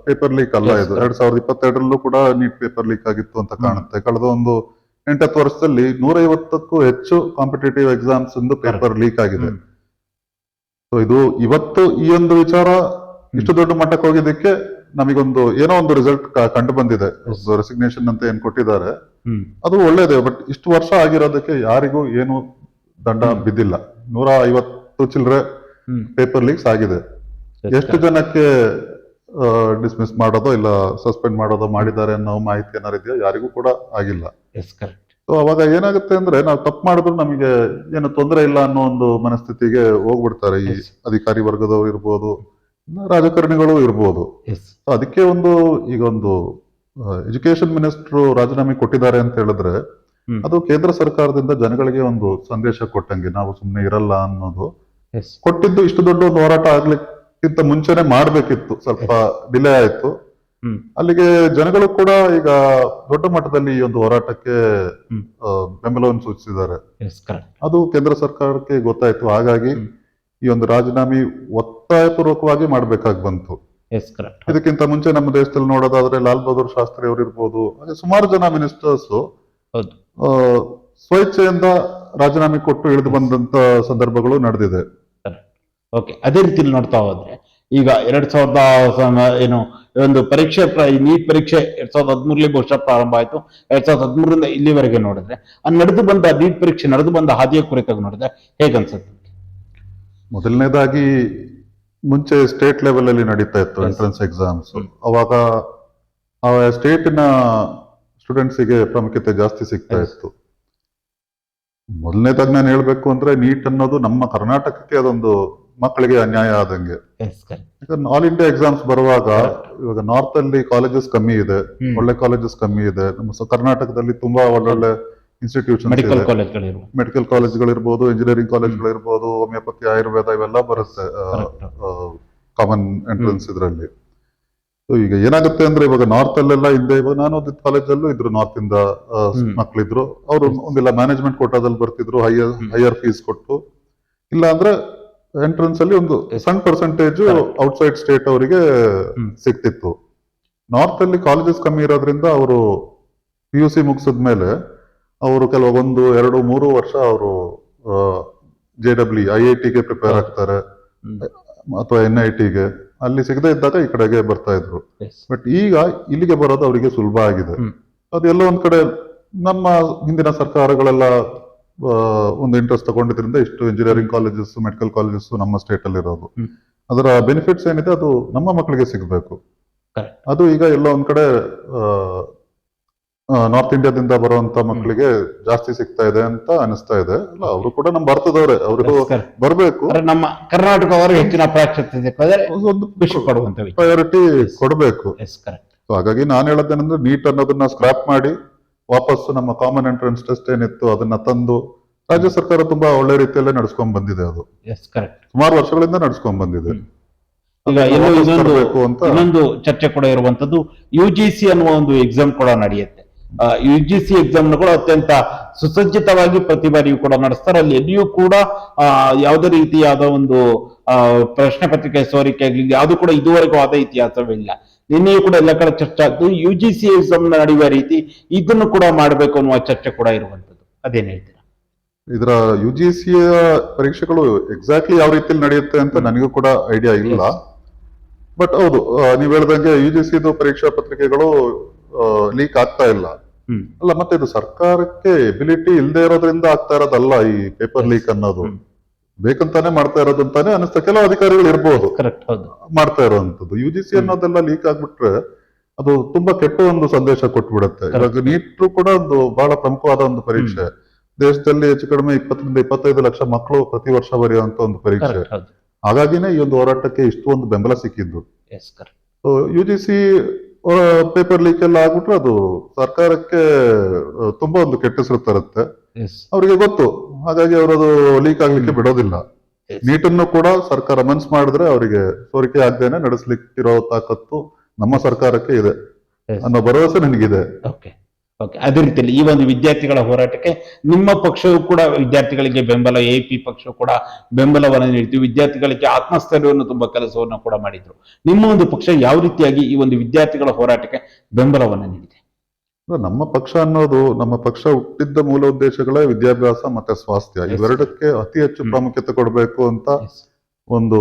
ಪೇಪರ್ ಲೀಕ್ ಅಲ್ಲ. ಇದು 2022ರಲ್ಲೂ ಕೂಡ ನೀಟ್ ಪೇಪರ್ ಲೀಕ್ ಆಗಿತ್ತು ಅಂತ ಕಾಣುತ್ತೆ. ಕಳೆದ ಒಂದು 8-10 ವರ್ಷದಲ್ಲಿ 150ಕ್ಕೂ ಹೆಚ್ಚು ಕಾಂಪಿಟೇಟಿವ್ ಎಕ್ಸಾಮ್ಸ್ ಪೇಪರ್ ಲೀಕ್ ಆಗಿದೆ. ಸೊ ಇದು ಇವತ್ತು ಈ ಒಂದು ವಿಚಾರ ಇಷ್ಟು ದೊಡ್ಡ ಮಟ್ಟಕ್ಕೆ ಹೋಗಿದ್ದಕ್ಕೆ ನಮಗೊಂದು ಏನೋ ಒಂದು ರಿಸಲ್ಟ್ ಕಂಡು ಬಂದಿದೆ. ರೆಸಿಗ್ನೇಷನ್ ಅಂತ ಏನ್ ಕೊಟ್ಟಿದ್ದಾರೆ ಅದು ಒಳ್ಳೇದೇ. ಬಟ್ ಇಷ್ಟು ವರ್ಷ ಆಗಿರೋದಕ್ಕೆ ಯಾರಿಗೂ ಏನು ದಂಡ ಬಿದ್ದಿಲ್ಲ. 150 ಚಿಲ್ಲರೆ ಪೇಪರ್ ಲೀಕ್ಸ್ ಆಗಿದೆ. ಎಷ್ಟು ಜನಕ್ಕೆ ಡಿಸ್ಮಿಸ್ ಮಾಡೋದೋ ಇಲ್ಲ ಸಸ್ಪೆಂಡ್ ಮಾಡೋದೋ ಮಾಡಿದ್ದಾರೆ ಅನ್ನೋ ಮಾಹಿತಿ ಏನಾರು ಇದೆಯಾ? ಯಾರಿಗೂ ಕೂಡ ಆಗಿಲ್ಲ. ಸೊ ಅವಾಗ ಏನಾಗುತ್ತೆ ಅಂದ್ರೆ ನಾವು ತಪ್ಪು ಮಾಡಿದ್ರು ನಮಗೆ ಏನು ತೊಂದರೆ ಇಲ್ಲ ಅನ್ನೋ ಒಂದು ಮನಸ್ಥಿತಿಗೆ ಹೋಗ್ಬಿಡ್ತಾರೆ ಈ ಅಧಿಕಾರಿ ವರ್ಗದವರು ಇರ್ಬೋದು, ರಾಜಕಾರಣಿಗಳು ಇರ್ಬೋದು. ಅದಕ್ಕೆ ಈಗ ಒಂದು ಎಜುಕೇಶನ್ ಮಿನಿಸ್ಟರ್ ರಾಜೀನಾಮೆ ಕೊಟ್ಟಿದ್ದಾರೆ ಅಂತ ಹೇಳಿದ್ರೆ ಅದು ಕೇಂದ್ರ ಸರ್ಕಾರದಿಂದ ಜನಗಳಿಗೆ ಒಂದು ಸಂದೇಶ ಕೊಟ್ಟಂಗೆ, ನಾವು ಸುಮ್ಮನೆ ಇರಲ್ಲ ಅನ್ನೋದು. ಕೊಟ್ಟಿದ್ದು ಇಷ್ಟು ದೊಡ್ಡ ಒಂದು ಹೋರಾಟ ಆಗ್ಲಿಕ್ಕಿಂತ ಮುಂಚೆನೆ ಮಾಡ್ಬೇಕಿತ್ತು, ಸ್ವಲ್ಪ ಡಿಲೇ ಆಯ್ತು. ಅಲ್ಲಿಗೆ ಜನಗಳು ಕೂಡ ಈಗ ದೊಡ್ಡ ಮಟ್ಟದಲ್ಲಿ ಈ ಒಂದು ಹೋರಾಟಕ್ಕೆ ಬೆಂಬಲವನ್ನು ಸೂಚಿಸಿದ್ದಾರೆ. ಅದು ಕೇಂದ್ರ ಸರ್ಕಾರಕ್ಕೆ ಗೊತ್ತಾಯ್ತು. ಹಾಗಾಗಿ ಈ ಒಂದು ರಾಜೀನಾಮೆ ಒತ್ತಾಯಪೂರ್ವಕವಾಗಿ ಮಾಡ್ಬೇಕಾಗಿ ಬಂತು. ಇದಕ್ಕಿಂತ ಮುಂಚೆ ನಮ್ಮ ದೇಶದಲ್ಲಿ ನೋಡೋದಾದ್ರೆ ಲಾಲ್ ಬಹದ್ದೂರ್ ಶಾಸ್ತ್ರಿ ಅವರು ಇರ್ಬೋದು, ಹಾಗೆ ಸುಮಾರು ಜನ ಮಿನಿಸ್ಟರ್ಸ್ ಸ್ವೇಚ್ಛೆಯಿಂದ ರಾಜೀನಾಮೆ ಕೊಟ್ಟು ಇಳಿದು ಬಂದಂತ ಸಂದರ್ಭಗಳು ನಡೆದಿದೆ. ಓಕೆ, ಅದೇ ರೀತಿಯಲ್ಲಿ ನೋಡ್ತಾ ಹೋದ್ರೆ ಈಗ 2000 ಒಂದು ಪರೀಕ್ಷೆ ನೀಟ್ ಪರೀಕ್ಷೆ 2013 ಬಹುಶಃ ಪ್ರಾರಂಭ ಆಯ್ತು. 2013ರಿಂದ ಇಲ್ಲಿವರೆಗೆ ನೋಡಿದ್ರೆ ನಡೆದು ಬಂದ ನೀಟ್ ಪರೀಕ್ಷೆ ನಡೆದು ಬಂದ ಹಾದಿಯ ಕುರಿತಾಗಿ ನೋಡಿದ್ರೆ ಹೇಗನ್ಸುತ್ತೆ? ಮೊದಲನೇದಾಗಿ ಮುಂಚೆ ಸ್ಟೇಟ್ ಲೆವೆಲ್ ಅಲ್ಲಿ ನಡೀತಾ ಇತ್ತು ಎಂಟ್ರೆನ್ಸ್ ಎಕ್ಸಾಮ್ಸ್. ಅವಾಗ ಆ ಸ್ಟೇಟಿನ ಸ್ಟೂಡೆಂಟ್ಸಿಗೆ ಪ್ರಾಮುಖ್ಯತೆ ಜಾಸ್ತಿ ಸಿಗ್ತಾ ಇತ್ತು. ಮೊದಲನೇದಾಗಿ ನಾನು ಹೇಳ್ಬೇಕು ಅಂದ್ರೆ ನೀಟ್ ಅನ್ನೋದು ನಮ್ಮ ಕರ್ನಾಟಕಕ್ಕೆ ಅದೊಂದು ಮಕ್ಕಳಿಗೆ ಅನ್ಯಾಯ ಆದಂಗೆ. ಆಲ್ ಇಂಡಿಯಾ ಎಕ್ಸಾಮ್ಸ್ ಬರುವಾಗ ಇವಾಗ ನಾರ್ತ್ ಅಲ್ಲಿ ಕಾಲೇಜಸ್ ಕಮ್ಮಿ ಇದೆ, ಒಳ್ಳೆ ಕಾಲೇಜಸ್ ಕಮ್ಮಿ ಇದೆ. ನಮ್ಮ ಕರ್ನಾಟಕದಲ್ಲಿ ತುಂಬಾ ಒಳ್ಳೊಳ್ಳೆ ಇನ್ಸ್ಟಿಟ್ಯೂಷನ್, ಮೆಡಿಕಲ್ ಕಾಲೇಜ್ಗಳಿರ್ಬೋದು, ಇಂಜಿನಿಯರಿಂಗ್ ಕಾಲೇಜ್ಗಳಿರ್ಬೋದು, ಹೋಮಿಯೋಪತಿ, ಆಯುರ್ವೇದ ಇವೆಲ್ಲ ಬರುತ್ತೆ ಕಾಮನ್ ಎಂಟ್ರೆನ್ಸ್ ಇದರಲ್ಲಿ. ಈಗ ಏನಾಗುತ್ತೆ ಅಂದ್ರೆ ಇವಾಗ ನಾರ್ತ್ ಅಲ್ಲೆಲ್ಲ ಹಿಂದೆ, ಇವಾಗ ನಾನು ಓದಿದ ಕಾಲೇಜಲ್ಲೂ ಇದ್ರು ನಾರ್ತ್ ಇಂದ ಮಕ್ಳಿದ್ರು. ಅವರು ಒಂದಿಲ್ಲ ಮ್ಯಾನೇಜ್ಮೆಂಟ್ ಕೋಟಾದಲ್ಲಿ ಬರ್ತಿದ್ರು, ಹೈಯರ್ ಫೀಸ್ ಕೊಟ್ಟು. ಇಲ್ಲ ಅಂದ್ರೆ ಎಂಟ್ರೆನ್ಸ್ ಅಲ್ಲಿ ಒಂದು ಸಣ್ಣ ಪರ್ಸೆಂಟೇಜ್ ಔಟ್ಸೈಡ್ ಸ್ಟೇಟ್ ಅವರಿಗೆ ಸಿಗ್ತಿತ್ತು. ನಾರ್ತ್ ಅಲ್ಲಿ ಕಾಲೇಜಸ್ ಕಮ್ಮಿ ಇರೋದ್ರಿಂದ ಅವರು PUC ಮುಗಿಸಿದ್ಮೇಲೆ ಅವರು ಕೆಲವು 1, 2, 3 ವರ್ಷ ಅವರು JEE IIT-ಗೆ ಪ್ರಿಪೇರ್ ಆಗ್ತಾರೆ ಅಥವಾ NIT-ಗೆ. ಅಲ್ಲಿ ಸಿಗದೆ ಇದ್ದಾಗ ಈ ಕಡೆಗೆ ಬರ್ತಾ ಇದ್ರು. ಬಟ್ ಈಗ ಇಲ್ಲಿಗೆ ಬರೋದು ಅವರಿಗೆ ಸುಲಭ ಆಗಿದೆ. ಅದೆಲ್ಲ ಒಂದ್ ಕಡೆ ನಮ್ಮ ಹಿಂದಿನ ಸರ್ಕಾರಗಳೆಲ್ಲ ಒಂದು ಇಂಟ್ರೆಸ್ಟ್ ತಗೊಂಡಿದ್ರಿಂದ ಇಷ್ಟು ಇಂಜಿನಿಯರಿಂಗ್ ಕಾಲೇಜಸ್, ಮೆಡಿಕಲ್ ಕಾಲೇಜಸ್ ನಮ್ಮ ಸ್ಟೇಟ್ ಅಲ್ಲಿ ಇರೋದು. ಅದರ ಬೆನಿಫಿಟ್ಸ್ ಏನಿದೆ ಅದು ನಮ್ಮ ಮಕ್ಕಳಿಗೆ ಸಿಗಬೇಕು. ಅದು ಈಗ ಎಲ್ಲ ಒಂದ್ ಕಡೆ ನಾರ್ತ್ ಇಂಡಿಯಾದಿಂದ ಬರುವಂತ ಮಕ್ಕಳಿಗೆ ಜಾಸ್ತಿ ಸಿಗ್ತಾ ಇದೆ ಅಂತ ಅನಿಸ್ತಾ ಇದೆ. ಅಲ್ಲ, ಅವರು ಕೂಡ ನಮ್ಮ ಭಾರತದವರೇ, ಅವ್ರಿಗೂ ಬರ್ಬೇಕು. ನಮ್ಮ ಕರ್ನಾಟಕವರು ಹೆಚ್ಚಿನ ಪ್ರಯಾರಿಟಿ ಕೊಡಬೇಕು. ಹಾಗಾಗಿ ನಾನು ಹೇಳೋದೇನಂದ್ರೆ ನೀಟ್ ಅನ್ನೋದನ್ನ ಸ್ಕ್ರಾಪ್ ಮಾಡಿ ವಾಪಸ್ ನಮ್ಮ ಕಾಮನ್ ಎಂಟ್ರೆನ್ಸ್ ಟೆಸ್ಟ್ ಏನಿತ್ತು ಅದನ್ನ ತಂದು ರಾಜ್ಯ ಸರ್ಕಾರ ತುಂಬಾ ಒಳ್ಳೆ ರೀತಿಯಲ್ಲೇ ನಡ್ಸ್ಕೊಂಡ್ ಬಂದಿದೆ. ಅದು ಸುಮಾರು ವರ್ಷಗಳಿಂದ ನಡ್ಸ್ಕೊಂಡ್ ಬಂದಿದೆ. ಈಗ ಇನ್ನೊಂದು ಚರ್ಚೆ ಕೂಡ ಇರುವಂತದ್ದು UGC ಅನ್ನುವ ಒಂದು ಎಕ್ಸಾಮ್ ಕೂಡ ನಡೆಯುತ್ತೆ. UGC ಎಕ್ಸಾಮ್ ಕೂಡ ಅತ್ಯಂತ ಸುಸಜ್ಜಿತವಾಗಿ ಪ್ರತಿ ಬಾರಿಯೂ ಕೂಡ ನಡೆಸ್ತಾರೆ. ಅಲ್ಲಿ ಎಲ್ಲಿಯೂ ಕೂಡ ಯಾವುದೇ ರೀತಿಯಾದ ಒಂದು ಪ್ರಶ್ನೆ ಪತ್ರಿಕೆ ಸೋರಿಕೆ ಆಗಲಿ ಯಾವುದು ಕೂಡ ಇದುವರೆಗೂ ಆದ ಇತಿಹಾಸವಿಲ್ಲ. ನಿನ್ನೆಯೂ ಕೂಡ ಎಲ್ಲ ಕಡೆ ಚರ್ಚೆ ಆಗ್ತದೆ. UGC ಎಕ್ಸಾಮ್ ನಡೆಯುವ ರೀತಿ ಇದನ್ನು ಕೂಡ ಮಾಡಬೇಕು ಅನ್ನುವ ಚರ್ಚೆ ಕೂಡ ಇರುವಂತದ್ದು. ಅದೇನ್ ಹೇಳ್ತೀರಾ? ಇದರ UGC ಪರೀಕ್ಷೆಗಳು ಎಕ್ಸಾಕ್ಟ್ಲಿ ಯಾವ ರೀತಿಯಲ್ಲಿ ನಡೆಯುತ್ತೆ ಅಂತ ನನಗೂ ಕೂಡ ಐಡಿಯಾ ಇಲ್ಲ. ಬಟ್ ಹೌದು, ನೀವ್ ಹೇಳ್ದಂಗೆ UGC ಪರೀಕ್ಷಾ ಪತ್ರಿಕೆಗಳು ಲೀಕ್ ಆಗ್ತಾ ಇಲ್ಲ. ಹ್ಮ್ ಅಲ್ಲ, ಮತ್ತೆ ಇದು ಸರ್ಕಾರಕ್ಕೆ ಎಬಿಲಿಟಿ ಇಲ್ಲದೆ ಇರೋದ್ರಿಂದ ಆಗ್ತಾ ಇರೋದಲ್ಲ ಈ ಪೇಪರ್ ಲೀಕ್ ಅನ್ನೋದು. ಬೇಕಂತಾನೆ ಮಾಡ್ತಾ ಇರೋದು ಅಂತಾನೆ ಅನಿಸ್ತಾ. ಕೆಲವು ಅಧಿಕಾರಿಗಳು ಇರ್ಬೋದು ಕರೆಕ್ಟ್, ಹೌದು. ಮಾಡ್ತಾ ಇರೋವಂಥದ್ದು. UGC ಅನ್ನೋದೆಲ್ಲ ಲೀಕ್ ಆಗ್ಬಿಟ್ರೆ ಅದು ತುಂಬಾ ಕೆಟ್ಟ ಒಂದು ಸಂದೇಶ ಕೊಟ್ಬಿಡುತ್ತೆ. ಇವಾಗ ನೀಟ್ ಕೂಡ ಒಂದು ಬಹಳ ಪ್ರಮುಖವಾದ ಒಂದು ಪರೀಕ್ಷೆ. ದೇಶದಲ್ಲಿ ಹೆಚ್ಚು ಕಡಿಮೆ 20-25 ಲಕ್ಷ ಮಕ್ಕಳು ಪ್ರತಿ ವರ್ಷ ಬರೆಯುವಂತ ಒಂದು ಪರೀಕ್ಷೆ. ಕರೆಕ್ಟ್, ಹೌದು. ಹಾಗಾಗಿನೇ ಈ ಒಂದು ಹೋರಾಟಕ್ಕೆ ಇಷ್ಟು ಒಂದು ಬೆಂಬಲ ಸಿಕ್ಕಿದ್ದು. Yes, correct. UGC paper leak ಎಲ್ಲ ಆಗ್ಬಿಟ್ರೆ ಅದು ಸರ್ಕಾರಕ್ಕೆ ತುಂಬಾ ಒಂದು ಕೆಟ್ಟ ಹೆಸರು ತರುತ್ತೆ. ಎಸ್, ಅವರಿಗೆ ಗೊತ್ತು. ಹಾಗಾಗಿ ಅವರದು ಲೀಕ್ ಆಗ್ಲಿಕ್ಕೆ ಬಿಡೋದಿಲ್ಲ. ನೀಟನ್ನು ಕೂಡ ಸರ್ಕಾರ ಮನ್ಸ್ ಮಾಡಿದ್ರೆ ಅವರಿಗೆ ಸೋರಿಕೆ ಆಗದೇನೆ ನಡೆಸಲಿಕ್ಕಿರೋ ತಾಕತ್ತು ನಮ್ಮ ಸರ್ಕಾರಕ್ಕೆ ಇದೆ ಅನ್ನೋ ಭರವಸೆ ನನಗಿದೆ. Okay, okay. ಅದೇ ರೀತಿಯಲ್ಲಿ ಈ ಒಂದು ವಿದ್ಯಾರ್ಥಿಗಳ ಹೋರಾಟಕ್ಕೆ ನಿಮ್ಮ ಪಕ್ಷವು ಕೂಡ ವಿದ್ಯಾರ್ಥಿಗಳಿಗೆ ಬೆಂಬಲ, AP ಪಕ್ಷವು ಕೂಡ ಬೆಂಬಲವನ್ನು ನೀಡಿತು. ವಿದ್ಯಾರ್ಥಿಗಳಿಗೆ ಆತ್ಮಸ್ಥೈರ್ಯವನ್ನು ತುಂಬಾ ಕೆಲಸವನ್ನು ಕೂಡ ಮಾಡಿದ್ರು. ನಿಮ್ಮ ಒಂದು ಪಕ್ಷ ಯಾವ ರೀತಿಯಾಗಿ ಈ ಒಂದು ವಿದ್ಯಾರ್ಥಿಗಳ ಹೋರಾಟಕ್ಕೆ ಬೆಂಬಲವನ್ನು ನೀಡಿದೆ? ನಮ್ಮ ಪಕ್ಷ ಅನ್ನೋದು, ನಮ್ಮ ಪಕ್ಷ ಹುಟ್ಟಿದ್ದ ಮೂಲ ಉದ್ದೇಶಗಳೇ ವಿದ್ಯಾಭ್ಯಾಸ ಮತ್ತೆ ಸ್ವಾಸ್ಥ್ಯ. ಇವೆರಡಕ್ಕೆ ಅತಿ ಹೆಚ್ಚು ಪ್ರಾಮುಖ್ಯತೆ ಕೊಡಬೇಕು ಅಂತ ಒಂದು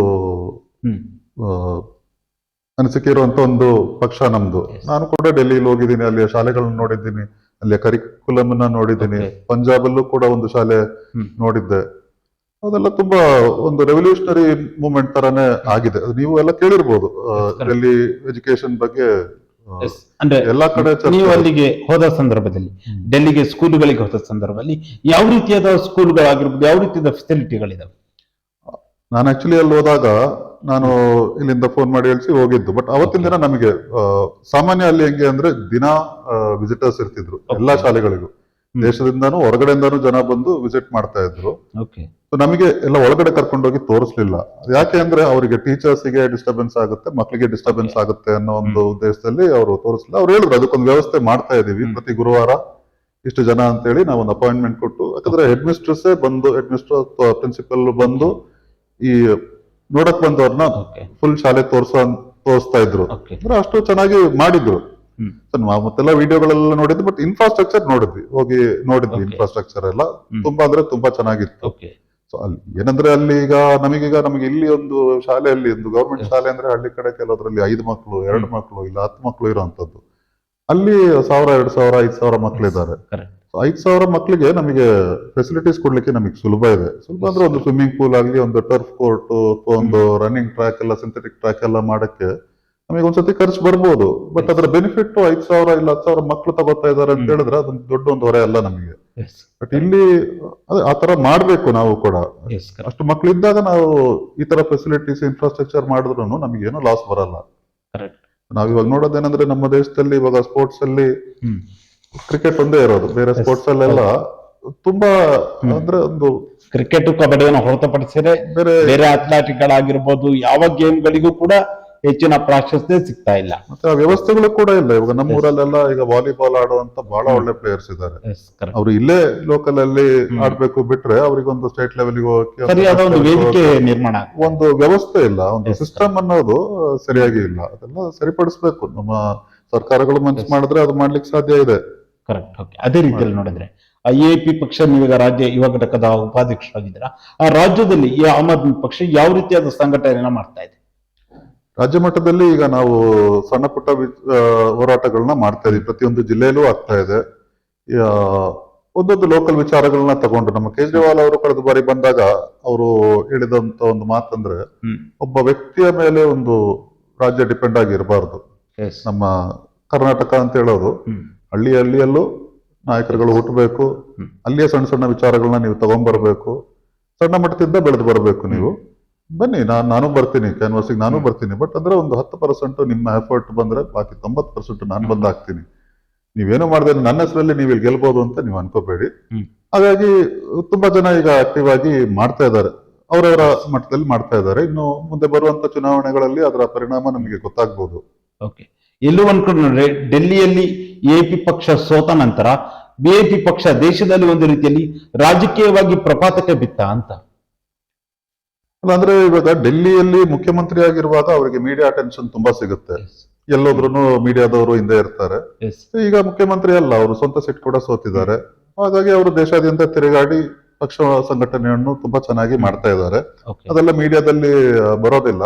ಅನಿಸಿಕೆ ಇರುವಂತ ಒಂದು ಪಕ್ಷ ನಮ್ದು. ನಾನು ಕೂಡ ಡೆಲ್ಲಿಲಿ ಹೋಗಿದ್ದೀನಿ, ಅಲ್ಲಿಯ ಶಾಲೆಗಳನ್ನ ನೋಡಿದ್ದೀನಿ, ಅಲ್ಲಿಯ ಕರಿಕ್ಯುಲಮ್ ಅನ್ನ ನೋಡಿದ್ದೀನಿ. ಪಂಜಾಬ್ ಅಲ್ಲೂ ಕೂಡ ಒಂದು ಶಾಲೆ ನೋಡಿದ್ದೆ. ಅದೆಲ್ಲ ತುಂಬಾ ಒಂದು ರೆವಲ್ಯೂಷನರಿ ಮೂವ್ಮೆಂಟ್ ತರಾನೇ ಆಗಿದೆ. ಅದು ನೀವು ಎಲ್ಲ ಕೇಳಿರ್ಬೋದು, ಡೆಲ್ಲಿ ಎಜುಕೇಶನ್ ಬಗ್ಗೆ ಅಂದ್ರೆ ಎಲ್ಲಾ ಕಡೆ ನೀವು ಅಲ್ಲಿಗೆ ಹೋದ ಸಂದರ್ಭದಲ್ಲಿ, ಡೆಲ್ಲಿಗೆ ಸ್ಕೂಲ್ಗಳಿಗೆ ಹೋದ ಸಂದರ್ಭದಲ್ಲಿ ಯಾವ ರೀತಿಯಾದ ಸ್ಕೂಲ್ಗಳಾಗಿರ್ಬೋದು, ಯಾವ ರೀತಿಯಾದ ಫೆಸಿಲಿಟಿಗಳಿದಾವೆ? ನಾನು ಆಕ್ಚುಲಿ ಅಲ್ಲಿ ಹೋದಾಗ ನಾನು ಇಲ್ಲಿಂದ ಫೋನ್ ಮಾಡಿ ಹೇಳಿಸಿ ಹೋಗಿದ್ದು. ಬಟ್ ಅವತ್ತಿನ ದಿನ ನಮಗೆ ಸಾಮಾನ್ಯ ಅಲ್ಲಿ ಹೆಂಗೆ ಅಂದ್ರೆ ದಿನ ವಿಸಿಟರ್ಸ್ ಇರ್ತಿದ್ರು ಎಲ್ಲಾ ಶಾಲೆಗಳಿಗೂ. ದೇಶದಿಂದಾನು ಹೊರಗಡೆಯಿಂದಾನು ಜನ ಬಂದು ವಿಸಿಟ್ ಮಾಡ್ತಾ ಇದ್ರು. ನಮಗೆ ಎಲ್ಲ ಒಳಗಡೆ ಕರ್ಕೊಂಡೋಗಿ ತೋರಿಸ್ಲಿಲ್ಲ. ಯಾಕೆ ಅಂದ್ರೆ ಅವರಿಗೆ ಟೀಚರ್ಸ್ಗೆ ಡಿಸ್ಟರ್ಬೆನ್ಸ್ ಆಗುತ್ತೆ, ಮಕ್ಕಳಿಗೆ ಡಿಸ್ಟರ್ಬೆನ್ಸ್ ಆಗುತ್ತೆ ಅನ್ನೋ ಒಂದು ಉದ್ದೇಶದಲ್ಲಿ ಅವರು ತೋರಿಸ್ಲಿಲ್ಲ. ಅವ್ರು ಹೇಳಿದ್ರು ಅದಕ್ಕೊಂದು ವ್ಯವಸ್ಥೆ ಮಾಡ್ತಾ ಇದೀವಿ, ಪ್ರತಿ ಗುರುವಾರ ಇಷ್ಟು ಜನ ಅಂತ ಹೇಳಿ ನಾವೊಂದು ಅಪಾಯಿಂಟ್ಮೆಂಟ್ ಕೊಟ್ಟು. ಯಾಕಂದ್ರೆ ಹೆಡ್ ಮಿಸ್ಟ್ರೆಸ್ ಬಂದು, ಹೆಡ್ ಮಿಸ್ಟರ್ ಪ್ರಿನ್ಸಿಪಲ್ ಬಂದು ಈ ನೋಡಕ್ ಬಂದವ್ರನ್ನ ಫುಲ್ ಶಾಲೆ ತೋರಿಸ್ತಾ ಇದ್ರು. ಅಂದ್ರೆ ಅಷ್ಟು ಚೆನ್ನಾಗಿ ಮಾಡಿದ್ರು. ಮತ್ತೆಲ್ಲ ವಿಡಿಯೋಗಳೆಲ್ಲ ನೋಡಿದ್ವಿ, ಬಟ್ ಇನ್ಫ್ರಾಸ್ಟ್ರಕ್ಚರ್ ಹೋಗಿ ನೋಡಿದ್ವಿ. ಇನ್ಫ್ರಾಸ್ಟ್ರಕ್ಚರ್ ಎಲ್ಲ ತುಂಬಾ ಅಂದ್ರೆ ತುಂಬಾ ಚೆನ್ನಾಗಿತ್ತು. ಸೊ ಅಲ್ಲಿ ಏನಂದ್ರೆ ಅಲ್ಲಿ ನಮಗೆ ಇಲ್ಲಿ ಒಂದು ಶಾಲೆಯಲ್ಲಿ, ಒಂದು ಗೌರ್ಮೆಂಟ್ ಶಾಲೆ ಅಂದ್ರೆ ಹಳ್ಳಿ ಕಡೆ ಕೆಲವರಲ್ಲಿ 5 ಮಕ್ಕಳು, 2 ಮಕ್ಕಳು, ಇಲ್ಲ 10 ಮಕ್ಕಳು ಇರುವಂತದ್ದು. ಅಲ್ಲಿ 1000, 2000, 5000 ಮಕ್ಕಳಿದ್ದಾರೆ. 5000 ಮಕ್ಕಳಿಗೆ ನಮಗೆ ಫೆಸಿಲಿಟೀಸ್ ಕೊಡ್ಲಿಕ್ಕೆ ನಮಗೆ ಸುಲಭ ಇದೆ. ಸುಲಭ ಅಂದ್ರೆ ಒಂದು ಸ್ವಿಮ್ಮಿಂಗ್ ಪೂಲ್ ಆಗಲಿ, ಒಂದು ಟರ್ಫ್ ಕೋರ್ಟ್, ಒಂದು ರನ್ನಿಂಗ್ ಟ್ರ್ಯಾಕ್ ಎಲ್ಲ, ಸಿಂಥೆಟಿಕ್ ಟ್ರ್ಯಾಕ್ ಎಲ್ಲ ಮಾಡಕ್ಕೆ ನಮಗೆ ಒಂದ್ಸತಿ ಖರ್ಚು ಬರ್ಬೋದು. ಬಟ್ ಅದರ ಬೆನಿಫಿಟ್ 5000 ಇಲ್ಲ 10,000 ಮಕ್ಕಳು ತಗೋತಾ ಇದಾರೆ ಅಂತ ಹೇಳಿದ್ರೆ ಅದೊಂದು ದೊಡ್ಡ ಒಂದು ಹೊರೆ ಅಲ್ಲ ನಮಗೆ. ಬಟ್ ಇಲ್ಲಿ ಆತರ ಮಾಡ್ಬೇಕು ನಾವು ಕೂಡ. ಅಷ್ಟು ಮಕ್ಳು ಇದ್ದಾಗ ನಾವು ಈ ತರ ಫೆಸಿಲಿಟೀಸ್, ಇನ್ಫ್ರಾಸ್ಟ್ರಕ್ಚರ್ ಮಾಡಿದ್ರು ನಮಗೇನು ಲಾಸ್ ಬರಲ್ಲ. ನಾವ್ ಇವಾಗ ನೋಡೋದೇನಂದ್ರೆ ನಮ್ಮ ದೇಶದಲ್ಲಿ ಇವಾಗ ಸ್ಪೋರ್ಟ್ಸ್ ಅಲ್ಲಿ ಕ್ರಿಕೆಟ್ ಒಂದೇ ಇರೋದು. ಬೇರೆ ಸ್ಪೋರ್ಟ್ಸ್ ಅಲ್ಲೆಲ್ಲ ತುಂಬಾ ಅಂದ್ರೆ ಒಂದು ಕ್ರಿಕೆಟ್, ಕಬಡ್ಡಿಯನ್ನು ಹೊರತುಪಡಿಸಿದ್ರೆ ಬೇರೆ ಅಥ್ಲೆಟಿಕ್ ಗಳಾಗಿರ್ಬೋದು, ಯಾವ ಗೇಮ್ಗಳಿಗೂ ಕೂಡ ಹೆಚ್ಚಿನ ಪ್ರಾಶಸ್ತ್ಯ ಸಿಗ್ತಾ ಇಲ್ಲ. ಮತ್ತೆ ಆ ವ್ಯವಸ್ಥೆಗಳು ಕೂಡ ಇಲ್ಲ. ಇವಾಗ ನಮ್ಮ ಊರಲ್ಲೆಲ್ಲ ಈಗ ವಾಲಿಬಾಲ್ ಆಡುವಂತ ಬಹಳ ಒಳ್ಳೆ ಪ್ಲೇಯರ್ಸ್ ಇದ್ದಾರೆ. ಅವ್ರು ಇಲ್ಲೇ ಲೋಕಲ್ ಅಲ್ಲಿ ಆಡ್ಬೇಕು ಬಿಟ್ರೆ ಅವ್ರಿಗೊಂದು ಸ್ಟೇಟ್ ಲೆವೆಲ್ಗೆ ವೇದಿಕೆ ನಿರ್ಮಾಣ, ಒಂದು ವ್ಯವಸ್ಥೆ ಇಲ್ಲ, ಒಂದು ಸಿಸ್ಟಮ್ ಅನ್ನೋದು ಸರಿಯಾಗಿ ಇಲ್ಲ. ಅದೆಲ್ಲ ಸರಿಪಡಿಸ್ಬೇಕು. ನಮ್ಮ ಸರ್ಕಾರಗಳು ಮನಸ್ಸು ಮಾಡಿದ್ರೆ ಅದು ಮಾಡ್ಲಿಕ್ಕೆ ಸಾಧ್ಯ ಇದೆ. ಕರೆಕ್ಟ್. ಅದೇ ರೀತಿಯಲ್ಲಿ ನೋಡಿದ್ರೆ AP ಪಕ್ಷ, ನೀವೀಗ ರಾಜ್ಯ ಯುವ ಘಟಕದ ಉಪಾಧ್ಯಕ್ಷರಾಗಿದ್ದೀರಾ. ಆ ರಾಜ್ಯದಲ್ಲಿ ಈ ಆಮ್ ಆದ್ಮಿ ಪಕ್ಷ ಯಾವ ರೀತಿಯಾದ ಸಂಘಟನೆಯನ್ನ ಮಾಡ್ತಾ ಇದೆ? ರಾಜ್ಯ ಮಟ್ಟದಲ್ಲಿ ಈಗ ನಾವು ಸಣ್ಣ ಪುಟ್ಟ ಹೋರಾಟಗಳನ್ನ ಮಾಡ್ತಾ ಇದೀವಿ. ಪ್ರತಿಯೊಂದು ಜಿಲ್ಲೆಯಲ್ಲೂ ಆಗ್ತಾ ಇದೆ. ಒಂದೊಂದು ಲೋಕಲ್ ವಿಚಾರಗಳನ್ನ ತಗೊಂಡು, ನಮ್ಮ ಕೇಜ್ರಿವಾಲ್ ಅವರು ಕಳೆದ ಬಾರಿ ಬಂದಾಗ ಅವರು ಹೇಳಿದಂತ ಒಂದು ಮಾತಂದ್ರೆ, ಒಬ್ಬ ವ್ಯಕ್ತಿಯ ಮೇಲೆ ಒಂದು ರಾಜ್ಯ ಡಿಪೆಂಡ್ ಆಗಿರಬಾರ್ದು. ನಮ್ಮ ಕರ್ನಾಟಕ ಅಂತ ಹೇಳೋದು ಹಳ್ಳಿಯಲ್ಲೂ ನಾಯಕರುಗಳು ಹುಟ್ಟಬೇಕು. ಅಲ್ಲಿಯೇ ಸಣ್ಣ ಸಣ್ಣ ವಿಚಾರಗಳನ್ನ ನೀವು ತಗೊಂಡ್ಬರ್ಬೇಕು. ಸಣ್ಣ ಮಟ್ಟದಿಂದ ಬೆಳೆದು ಬರಬೇಕು. ನೀವು ಬನ್ನಿ, ನಾನು ಬರ್ತೀನಿ, ಕ್ಯಾನ್ವಾಸಿಗೆ ನಾನು ಬರ್ತೀನಿ. ಬಟ್ ಅಂದ್ರೆ ಒಂದು 10% ನಿಮ್ಮ ಎಫರ್ಟ್ ಬಂದ್ರೆ ಬಾಕಿ 90% ನಾನು ಬಂದಾಗ್ತೀನಿ. ನೀವೇನು ಮಾಡಿದ್ರೆ ನನ್ನ ಹೆಸರಲ್ಲಿ ನೀವು ಇಲ್ಲಿ ಗೆಲ್ಬಹುದು ಅಂತ ನೀವು ಅನ್ಕೋಬೇಡಿ. ಹಾಗಾಗಿ ತುಂಬಾ ಜನ ಈಗ ಆಕ್ಟಿವ್ ಆಗಿ ಮಾಡ್ತಾ ಇದ್ದಾರೆ, ಅವರವರ ಮಟ್ಟದಲ್ಲಿ ಮಾಡ್ತಾ ಇದ್ದಾರೆ. ಇನ್ನು ಮುಂದೆ ಬರುವಂತ ಚುನಾವಣೆಗಳಲ್ಲಿ ಅದರ ಪರಿಣಾಮ ನಮಗೆ ಗೊತ್ತಾಗ್ಬೋದು. ಎಲ್ಲೂ ಅನ್ಕೊಂಡು ನೋಡ್ರೆ, ಡೆಲ್ಲಿಯಲ್ಲಿ AP ಪಕ್ಷ ಸೋತ ನಂತರ BJP ಪಕ್ಷ ದೇಶದಲ್ಲಿ ಒಂದು ರೀತಿಯಲ್ಲಿ ರಾಜಕೀಯವಾಗಿ ಪ್ರಪಾತಕ್ಕೆ ಬಿತ್ತ ಅಂತ. ಅಂದ್ರೆ ಇವಾಗ ಡೆಲ್ಲಿಯಲ್ಲಿ ಮುಖ್ಯಮಂತ್ರಿ ಆಗಿರುವಾಗ ಅವರಿಗೆ ಮೀಡಿಯಾ ಅಟೆನ್ಷನ್ ತುಂಬಾ ಸಿಗುತ್ತೆ. ಎಲ್ಲೋದ್ರೂ ಮೀಡಿಯಾದವರು ಹಿಂದೆ ಇರ್ತಾರೆ. ಈಗ ಮುಖ್ಯಮಂತ್ರಿ ಅಲ್ಲ, ಅವರು ಸ್ವಂತ ಸೀಟ್ ಕೂಡ ಸೋತಿದ್ದಾರೆ. ಹಾಗಾಗಿ ಅವರು ದೇಶಾದ್ಯಂತ ತಿರುಗಾಡಿ ಪಕ್ಷ ಸಂಘಟನೆಯನ್ನು ತುಂಬಾ ಚೆನ್ನಾಗಿ ಮಾಡ್ತಾ ಇದ್ದಾರೆ. ಅದೆಲ್ಲ ಮೀಡಿಯಾದಲ್ಲಿ ಬರೋದಿಲ್ಲ.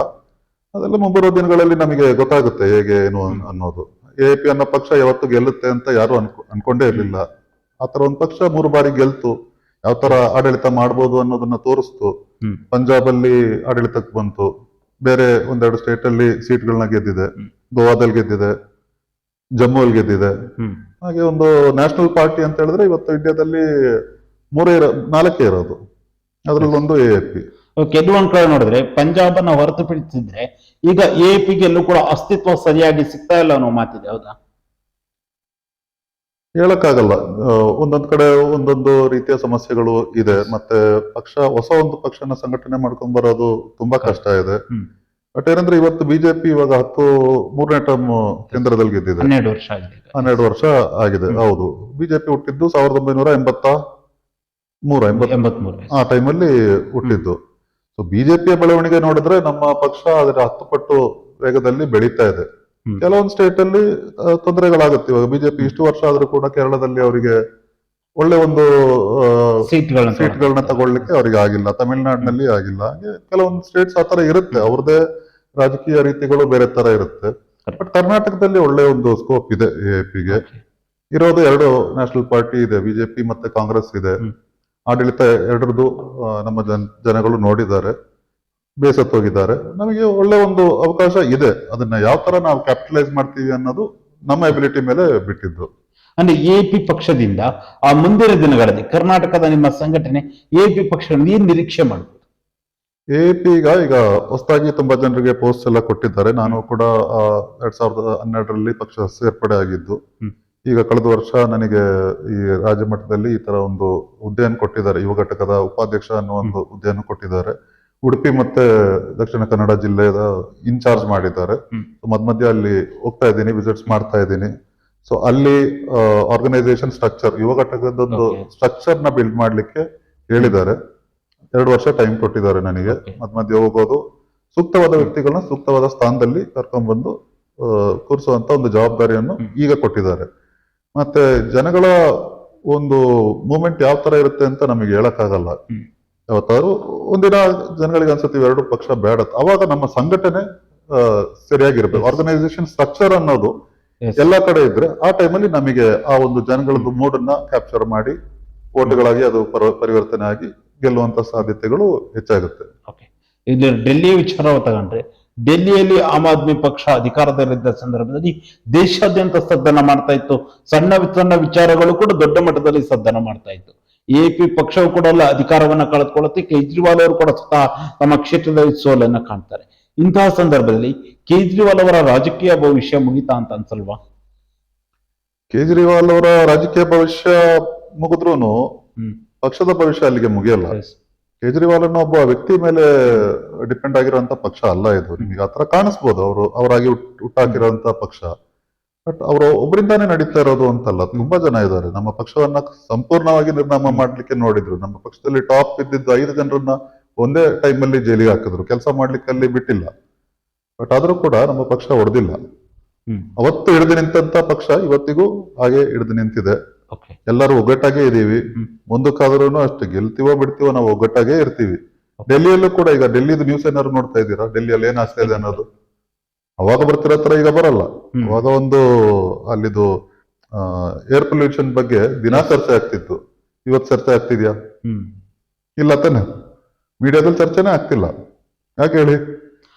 ಅದೆಲ್ಲ ಮುಂಬರುವ ದಿನಗಳಲ್ಲಿ ನಮಗೆ ಗೊತ್ತಾಗುತ್ತೆ ಹೇಗೆ ಏನು ಅನ್ನೋದು. ಎಪಿ ಅನ್ನೋ ಪಕ್ಷ ಯಾವತ್ತು ಗೆಲ್ಲುತ್ತೆ ಅಂತ ಯಾರು ಅನ್ಕೊಂಡೇ ಇರಲಿಲ್ಲ. ಆತರ ಒಂದ್ ಪಕ್ಷ 3 ಬಾರಿ ಗೆಲ್ತು, ಯಾವ ತರ ಆಡಳಿತ ಮಾಡ್ಬೋದು ಅನ್ನೋದನ್ನ ತೋರಿಸ್ತು. ಪಂಜಾಬ್ ಅಲ್ಲಿ ಆಡಳಿತಕ್ಕೆ ಬಂತು, ಬೇರೆ ಒಂದೆರಡು ಸ್ಟೇಟ್ ಅಲ್ಲಿ ಸೀಟ್ಗಳನ್ನ ಗೆದ್ದಿದೆ, ಗೋವಾದಲ್ಲಿ ಗೆದ್ದಿದೆ, ಜಮ್ಮು ಅಲ್ಲಿ ಗೆದ್ದಿದೆ. ಹಾಗೆ ಒಂದು ನ್ಯಾಷನಲ್ ಪಾರ್ಟಿ ಅಂತ ಹೇಳಿದ್ರೆ ಇವತ್ತು ಇಂಡಿಯಾದಲ್ಲಿ 4 ಇರೋದು, ಅದ್ರಲ್ಲಿ ಒಂದು ಎಪಿ. ಕೆಲವೊಂದ್ ಕಡೆ ನೋಡಿದ್ರೆ ಪಂಜಾಬ್ ಅನ್ನ ಹೊರತುಪಡಿಸಿದ್ರೆ ಈಗ ಎಪಿಗೆಲ್ಲೂ ಕೂಡ ಅಸ್ತಿತ್ವ ಸರಿಯಾಗಿ ಸಿಗ್ತಾ ಇಲ್ಲ ಅನ್ನೋ ಮಾತಿದೆ, ಹೌದಾ? ಹೇಳಕ್ಕಾಗಲ್ಲ. ಒಂದೊಂದ್ ಕಡೆ ಒಂದೊಂದು ರೀತಿಯ ಸಮಸ್ಯೆಗಳು ಇದೆ. ಮತ್ತೆ ಹೊಸ ಒಂದು ಪಕ್ಷನ ಸಂಘಟನೆ ಮಾಡ್ಕೊಂಡ್ ಬರೋದು ತುಂಬಾ ಕಷ್ಟ ಇದೆ. ಬಟ್ ಏನಂದ್ರೆ ಇವತ್ತು ಬಿಜೆಪಿ ಇವಾಗ 3ನೇ ಟರ್ಮ್ ಕೇಂದ್ರದಲ್ಲಿ ಗೆದ್ದಿದೆ. 12 ವರ್ಷ ಆಗಿದೆ. 12 ವರ್ಷ ಆಗಿದೆ. ಹೌದು, ಬಿಜೆಪಿ ಹುಟ್ಟಿದ್ದು 1983 ಆ ಟೈಮಲ್ಲಿ ಹುಟ್ಟಿದ್ದು. ಸೊ ಬಿಜೆಪಿಯ ಬೆಳವಣಿಗೆ ನೋಡಿದ್ರೆ ನಮ್ಮ ಪಕ್ಷ ಅದರ 10 ಪಟ್ಟು ವೇಗದಲ್ಲಿ ಬೆಳೀತಾ ಇದೆ. ಕೆಲವೊಂದು ಸ್ಟೇಟ್ ಅಲ್ಲಿ ತೊಂದರೆಗಳಾಗುತ್ತೆ. ಇವಾಗ ಬಿಜೆಪಿ ಇಷ್ಟು ವರ್ಷ ಆದ್ರೂ ಕೂಡ ಕೇರಳದಲ್ಲಿ ಅವರಿಗೆ ಒಳ್ಳೆ ಒಂದು ಸೀಟ್ಗಳನ್ನ ತಗೊಳ್ಳಿಕ್ಕೆ ಅವರಿಗೆ ಆಗಿಲ್ಲ, ತಮಿಳುನಾಡಿನಲ್ಲಿ ಆಗಿಲ್ಲ. ಹಾಗೆ ಕೆಲವೊಂದು ಸ್ಟೇಟ್ಸ್ ಆತರ ಇರುತ್ತೆ, ಅವ್ರದೇ ರಾಜಕೀಯ ರೀತಿಗಳು ಬೇರೆ ತರ ಇರುತ್ತೆ. ಬಟ್ ಕರ್ನಾಟಕದಲ್ಲಿ ಒಳ್ಳೆ ಒಂದು ಸ್ಕೋಪ್ ಇದೆ ಎಪಿಗೆ. ಇರೋದು 2 ನ್ಯಾಷನಲ್ ಪಾರ್ಟಿ ಇದೆ, ಬಿಜೆಪಿ ಮತ್ತೆ ಕಾಂಗ್ರೆಸ್ ಇದೆ. ಆಡಳಿತ ಎರಡರದ್ದು ನಮ್ಮ ಜನಗಳು ನೋಡಿದ್ದಾರೆ, ಬೇಸತ್ತೋಗಿದ್ದಾರೆ. ನಮಗೆ ಒಳ್ಳೆ ಒಂದು ಅವಕಾಶ ಇದೆ. ಅದನ್ನ ಯಾವ ತರ ನಾವು ಕ್ಯಾಪಿಟಲೈಸ್ ಮಾಡ್ತೀವಿ ಅನ್ನೋದು ನಮ್ಮ ಎಬಿಲಿಟಿ ಮೇಲೆ ಬಿಟ್ಟಿದ್ದು. ಅಂದ್ರೆ ಎಪಿ ಪಕ್ಷದಿಂದ ಆ ಮುಂದಿನ ದಿನಗಳಲ್ಲಿ ಕರ್ನಾಟಕದ ನಿಮ್ಮ ಸಂಘಟನೆ ಎಪಿ ಪಕ್ಷದಿಂದ ಏನ್ ನಿರೀಕ್ಷೆ ಮಾಡ್ಬೋದು? ಎಪಿ ಈಗ ಹೊಸದಾಗಿ ತುಂಬಾ ಜನರಿಗೆ ಪೋಸ್ಟ್ ಎಲ್ಲ ಕೊಟ್ಟಿದ್ದಾರೆ. ನಾನು ಕೂಡ 2012ರಲ್ಲಿ ಪಕ್ಷ ಸೇರ್ಪಡೆ ಆಗಿದ್ದು. ಈಗ ಕಳೆದ ವರ್ಷ ನನಗೆ ಈ ರಾಜ್ಯ ಮಟ್ಟದಲ್ಲಿ ಈ ತರ ಒಂದು ಹುದ್ದೆಯನ್ನು ಕೊಟ್ಟಿದ್ದಾರೆ, ಯುವ ಘಟಕದ ಉಪಾಧ್ಯಕ್ಷ ಅನ್ನೋ ಒಂದು ಹುದ್ದೆಯನ್ನು ಕೊಟ್ಟಿದ್ದಾರೆ. ಉಡುಪಿ ಮತ್ತೆ ದಕ್ಷಿಣ ಕನ್ನಡ ಜಿಲ್ಲೆಯ ಇನ್ಚಾರ್ಜ್ ಮಾಡಿದ್ದಾರೆ. ಮಧ್ಯ ಅಲ್ಲಿ ಹೋಗ್ತಾ ಇದ್ದೀನಿ, ವಿಸಿಟ್ಸ್ ಮಾಡ್ತಾ ಇದ್ದೀನಿ. ಸೊ ಅಲ್ಲಿ ಆರ್ಗನೈಸೇಷನ್ ಸ್ಟ್ರಕ್ಚರ್, ಯುವ ಘಟಕದೊಂದು ಸ್ಟ್ರಕ್ಚರ್ ನ ಬಿಲ್ಡ್ ಮಾಡ್ಲಿಕ್ಕೆ ಹೇಳಿದ್ದಾರೆ. 2 ವರ್ಷ ಟೈಮ್ ಕೊಟ್ಟಿದ್ದಾರೆ ನನಗೆ. ಮಧ್ಯ ಹೋಗೋದು, ಸೂಕ್ತವಾದ ವ್ಯಕ್ತಿಗಳನ್ನ ಸೂಕ್ತವಾದ ಸ್ಥಾನದಲ್ಲಿ ಕರ್ಕೊಂಡ್ಬಂದು ಕೂರಿಸುವಂತ ಒಂದು ಜವಾಬ್ದಾರಿಯನ್ನು ಈಗ ಕೊಟ್ಟಿದ್ದಾರೆ. ಮತ್ತೆ ಜನಗಳ ಒಂದು ಮೂವ್ಮೆಂಟ್ ಯಾವ ತರ ಇರುತ್ತೆ ಅಂತ ನಮಗೆ ಹೇಳಕ್ಕಾಗಲ್ಲ. ಯಾವತ್ತಾದ್ರು ಒಂದಿನ ಜನಗಳಿಗೆ ಅನ್ಸುತ್ತೆ 2 ಪಕ್ಷ ಬೇಡ, ಅವಾಗ ನಮ್ಮ ಸಂಘಟನೆ ಸರಿಯಾಗಿರ್ಬೇಕು. ಆರ್ಗನೈಸೇಷನ್ ಸ್ಟ್ರಕ್ಚರ್ ಅನ್ನೋದು ಎಲ್ಲಾ ಕಡೆ ಇದ್ರೆ ಆ ಟೈಮಲ್ಲಿ ನಮಗೆ ಆ ಒಂದು ಜನಗಳದ್ದು ಮೂಡನ್ನ ಕ್ಯಾಪ್ಚರ್ ಮಾಡಿ ಓಟ್ಗಳಾಗಿ ಅದು ಪರಿವರ್ತನೆ ಆಗಿ ಗೆಲ್ಲುವಂತ ಸಾಧ್ಯತೆಗಳು ಹೆಚ್ಚಾಗುತ್ತೆ. ಇದು ಡೆಲ್ಲಿ ವಿಚಾರ ತಗೊಂಡ್ರೆ, ಡೆಲ್ಲಿಯಲ್ಲಿ ಆಮ್ ಆದ್ಮಿ ಪಕ್ಷ ಅಧಿಕಾರದಲ್ಲಿದ್ದ ಸಂದರ್ಭದಲ್ಲಿ ದೇಶಾದ್ಯಂತ ಸದ್ದನ ಮಾಡ್ತಾ ಇತ್ತು. ಸಣ್ಣ ವಿಚಾರಗಳು ಕೂಡ ದೊಡ್ಡ ಮಟ್ಟದಲ್ಲಿ ಸದ್ದನ ಮಾಡ್ತಾ ಇತ್ತು. ಎಪಿ ಪಕ್ಷವು ಕೂಡ ಅಧಿಕಾರವನ್ನ ಕಳೆದುಕೊಳ್ಳುತ್ತೆ. ಕೇಜ್ರಿವಾಲ್ ಅವರು ಕೂಡ ಸ್ವತಃ ತಮ್ಮ ಕ್ಷೇತ್ರದಲ್ಲಿ ಸೋಲನ್ನ ಕಾಣ್ತಾರೆ. ಇಂತಹ ಸಂದರ್ಭದಲ್ಲಿ ಕೇಜ್ರಿವಾಲ್ ಅವರ ರಾಜಕೀಯ ಭವಿಷ್ಯ ಮುಗಿತಾ ಅಂತ ಅನ್ಸಲ್ವಾ? ಕೇಜ್ರಿವಾಲ್ ಅವರ ರಾಜಕೀಯ ಭವಿಷ್ಯ ಮುಗಿದ್ರೂ ಪಕ್ಷದ ಭವಿಷ್ಯ ಅಲ್ಲಿಗೆ ಮುಗಿಯಲ್ಲ. ಕೇಜ್ರಿವಾಲ್ ಅನ್ನೋ ಒಬ್ಬ ವ್ಯಕ್ತಿ ಮೇಲೆ ಡಿಪೆಂಡ್ ಆಗಿರುವಂತ ಪಕ್ಷ ಅಲ್ಲ ಇದು. ನಿಮಗೆ ಆತರ ಕಾಣಿಸ್ಬೋದು, ಅವರಾಗಿ ಹುಟ್ಟಾಕಿರುವಂತ ಪಕ್ಷ. ಬಟ್ ಅವರು ಒಬ್ಬರಿಂದಾನೇ ನಡೀತಾ ಇರೋದು ಅಂತಲ್ಲ, ತುಂಬಾ ಜನ ಇದ್ದಾರೆ. ನಮ್ಮ ಪಕ್ಷವನ್ನ ಸಂಪೂರ್ಣವಾಗಿ ನಿರ್ನಾಮ ಮಾಡ್ಲಿಕ್ಕೆ ನೋಡಿದ್ರು. ನಮ್ಮ ಪಕ್ಷದಲ್ಲಿ ಟಾಪ್ ಇದ್ದಿದ್ದು 5 ಜನರನ್ನ ಒಂದೇ ಟೈಮ್ ಅಲ್ಲಿ ಜೈಲಿಗೆ ಹಾಕಿದ್ರು, ಕೆಲಸ ಮಾಡ್ಲಿಕ್ಕೆ ಅಲ್ಲಿ ಬಿಟ್ಟಿಲ್ಲ. ಬಟ್ ಆದ್ರೂ ಕೂಡ ನಮ್ಮ ಪಕ್ಷ ಹೊಡೆದಿಲ್ಲ. ಅವತ್ತು ಹಿಡಿದು ನಿಂತ ಪಕ್ಷ ಇವತ್ತಿಗೂ ಹಾಗೆ ಹಿಡಿದು ನಿಂತಿದೆ. ಎಲ್ಲರೂ ಒಗ್ಗಟ್ಟಾಗೇ ಇದೀವಿ. ಮುಂದಕ್ಕಾದ್ರೂ ಅಷ್ಟೇ, ಗೆಲ್ತೀವೋ ಬಿಡ್ತೀವೋ ನಾವು ಒಗ್ಗಟ್ಟಾಗೇ ಇರ್ತೀವಿ. ಡೆಲ್ಲಿಯಲ್ಲೂ ಕೂಡ ಈಗ ಡೆಲ್ಲಿದು ನ್ಯೂಸ್ ಏನಾದ್ರು ನೋಡ್ತಾ ಇದ್ದೀರಾ? ಡೆಲ್ಲಿಯಲ್ಲಿ ಏನಾಗ್ತಾ ಇದೆ ಅನ್ನೋದು ಅವಾಗ ಬರ್ತಿರೋ ತರ ಈಗ ಬರಲ್ಲ. ಅವಾಗ ಒಂದು ಅಲ್ಲಿದು ಏರ್ ಪೊಲ್ಯೂಷನ್ ಬಗ್ಗೆ ದಿನಾ ಚರ್ಚೆ ಆಗ್ತಿತ್ತು. ಇವತ್ತು ಚರ್ಚೆ ಆಗ್ತಿದ್ಯಾ? ಇಲ್ಲ ತಾನೆ. ಮೀಡಿಯಾದಲ್ಲಿ ಚರ್ಚೆನೇ ಆಗ್ತಿಲ್ಲ. ಯಾಕೆ ಹೇಳಿ?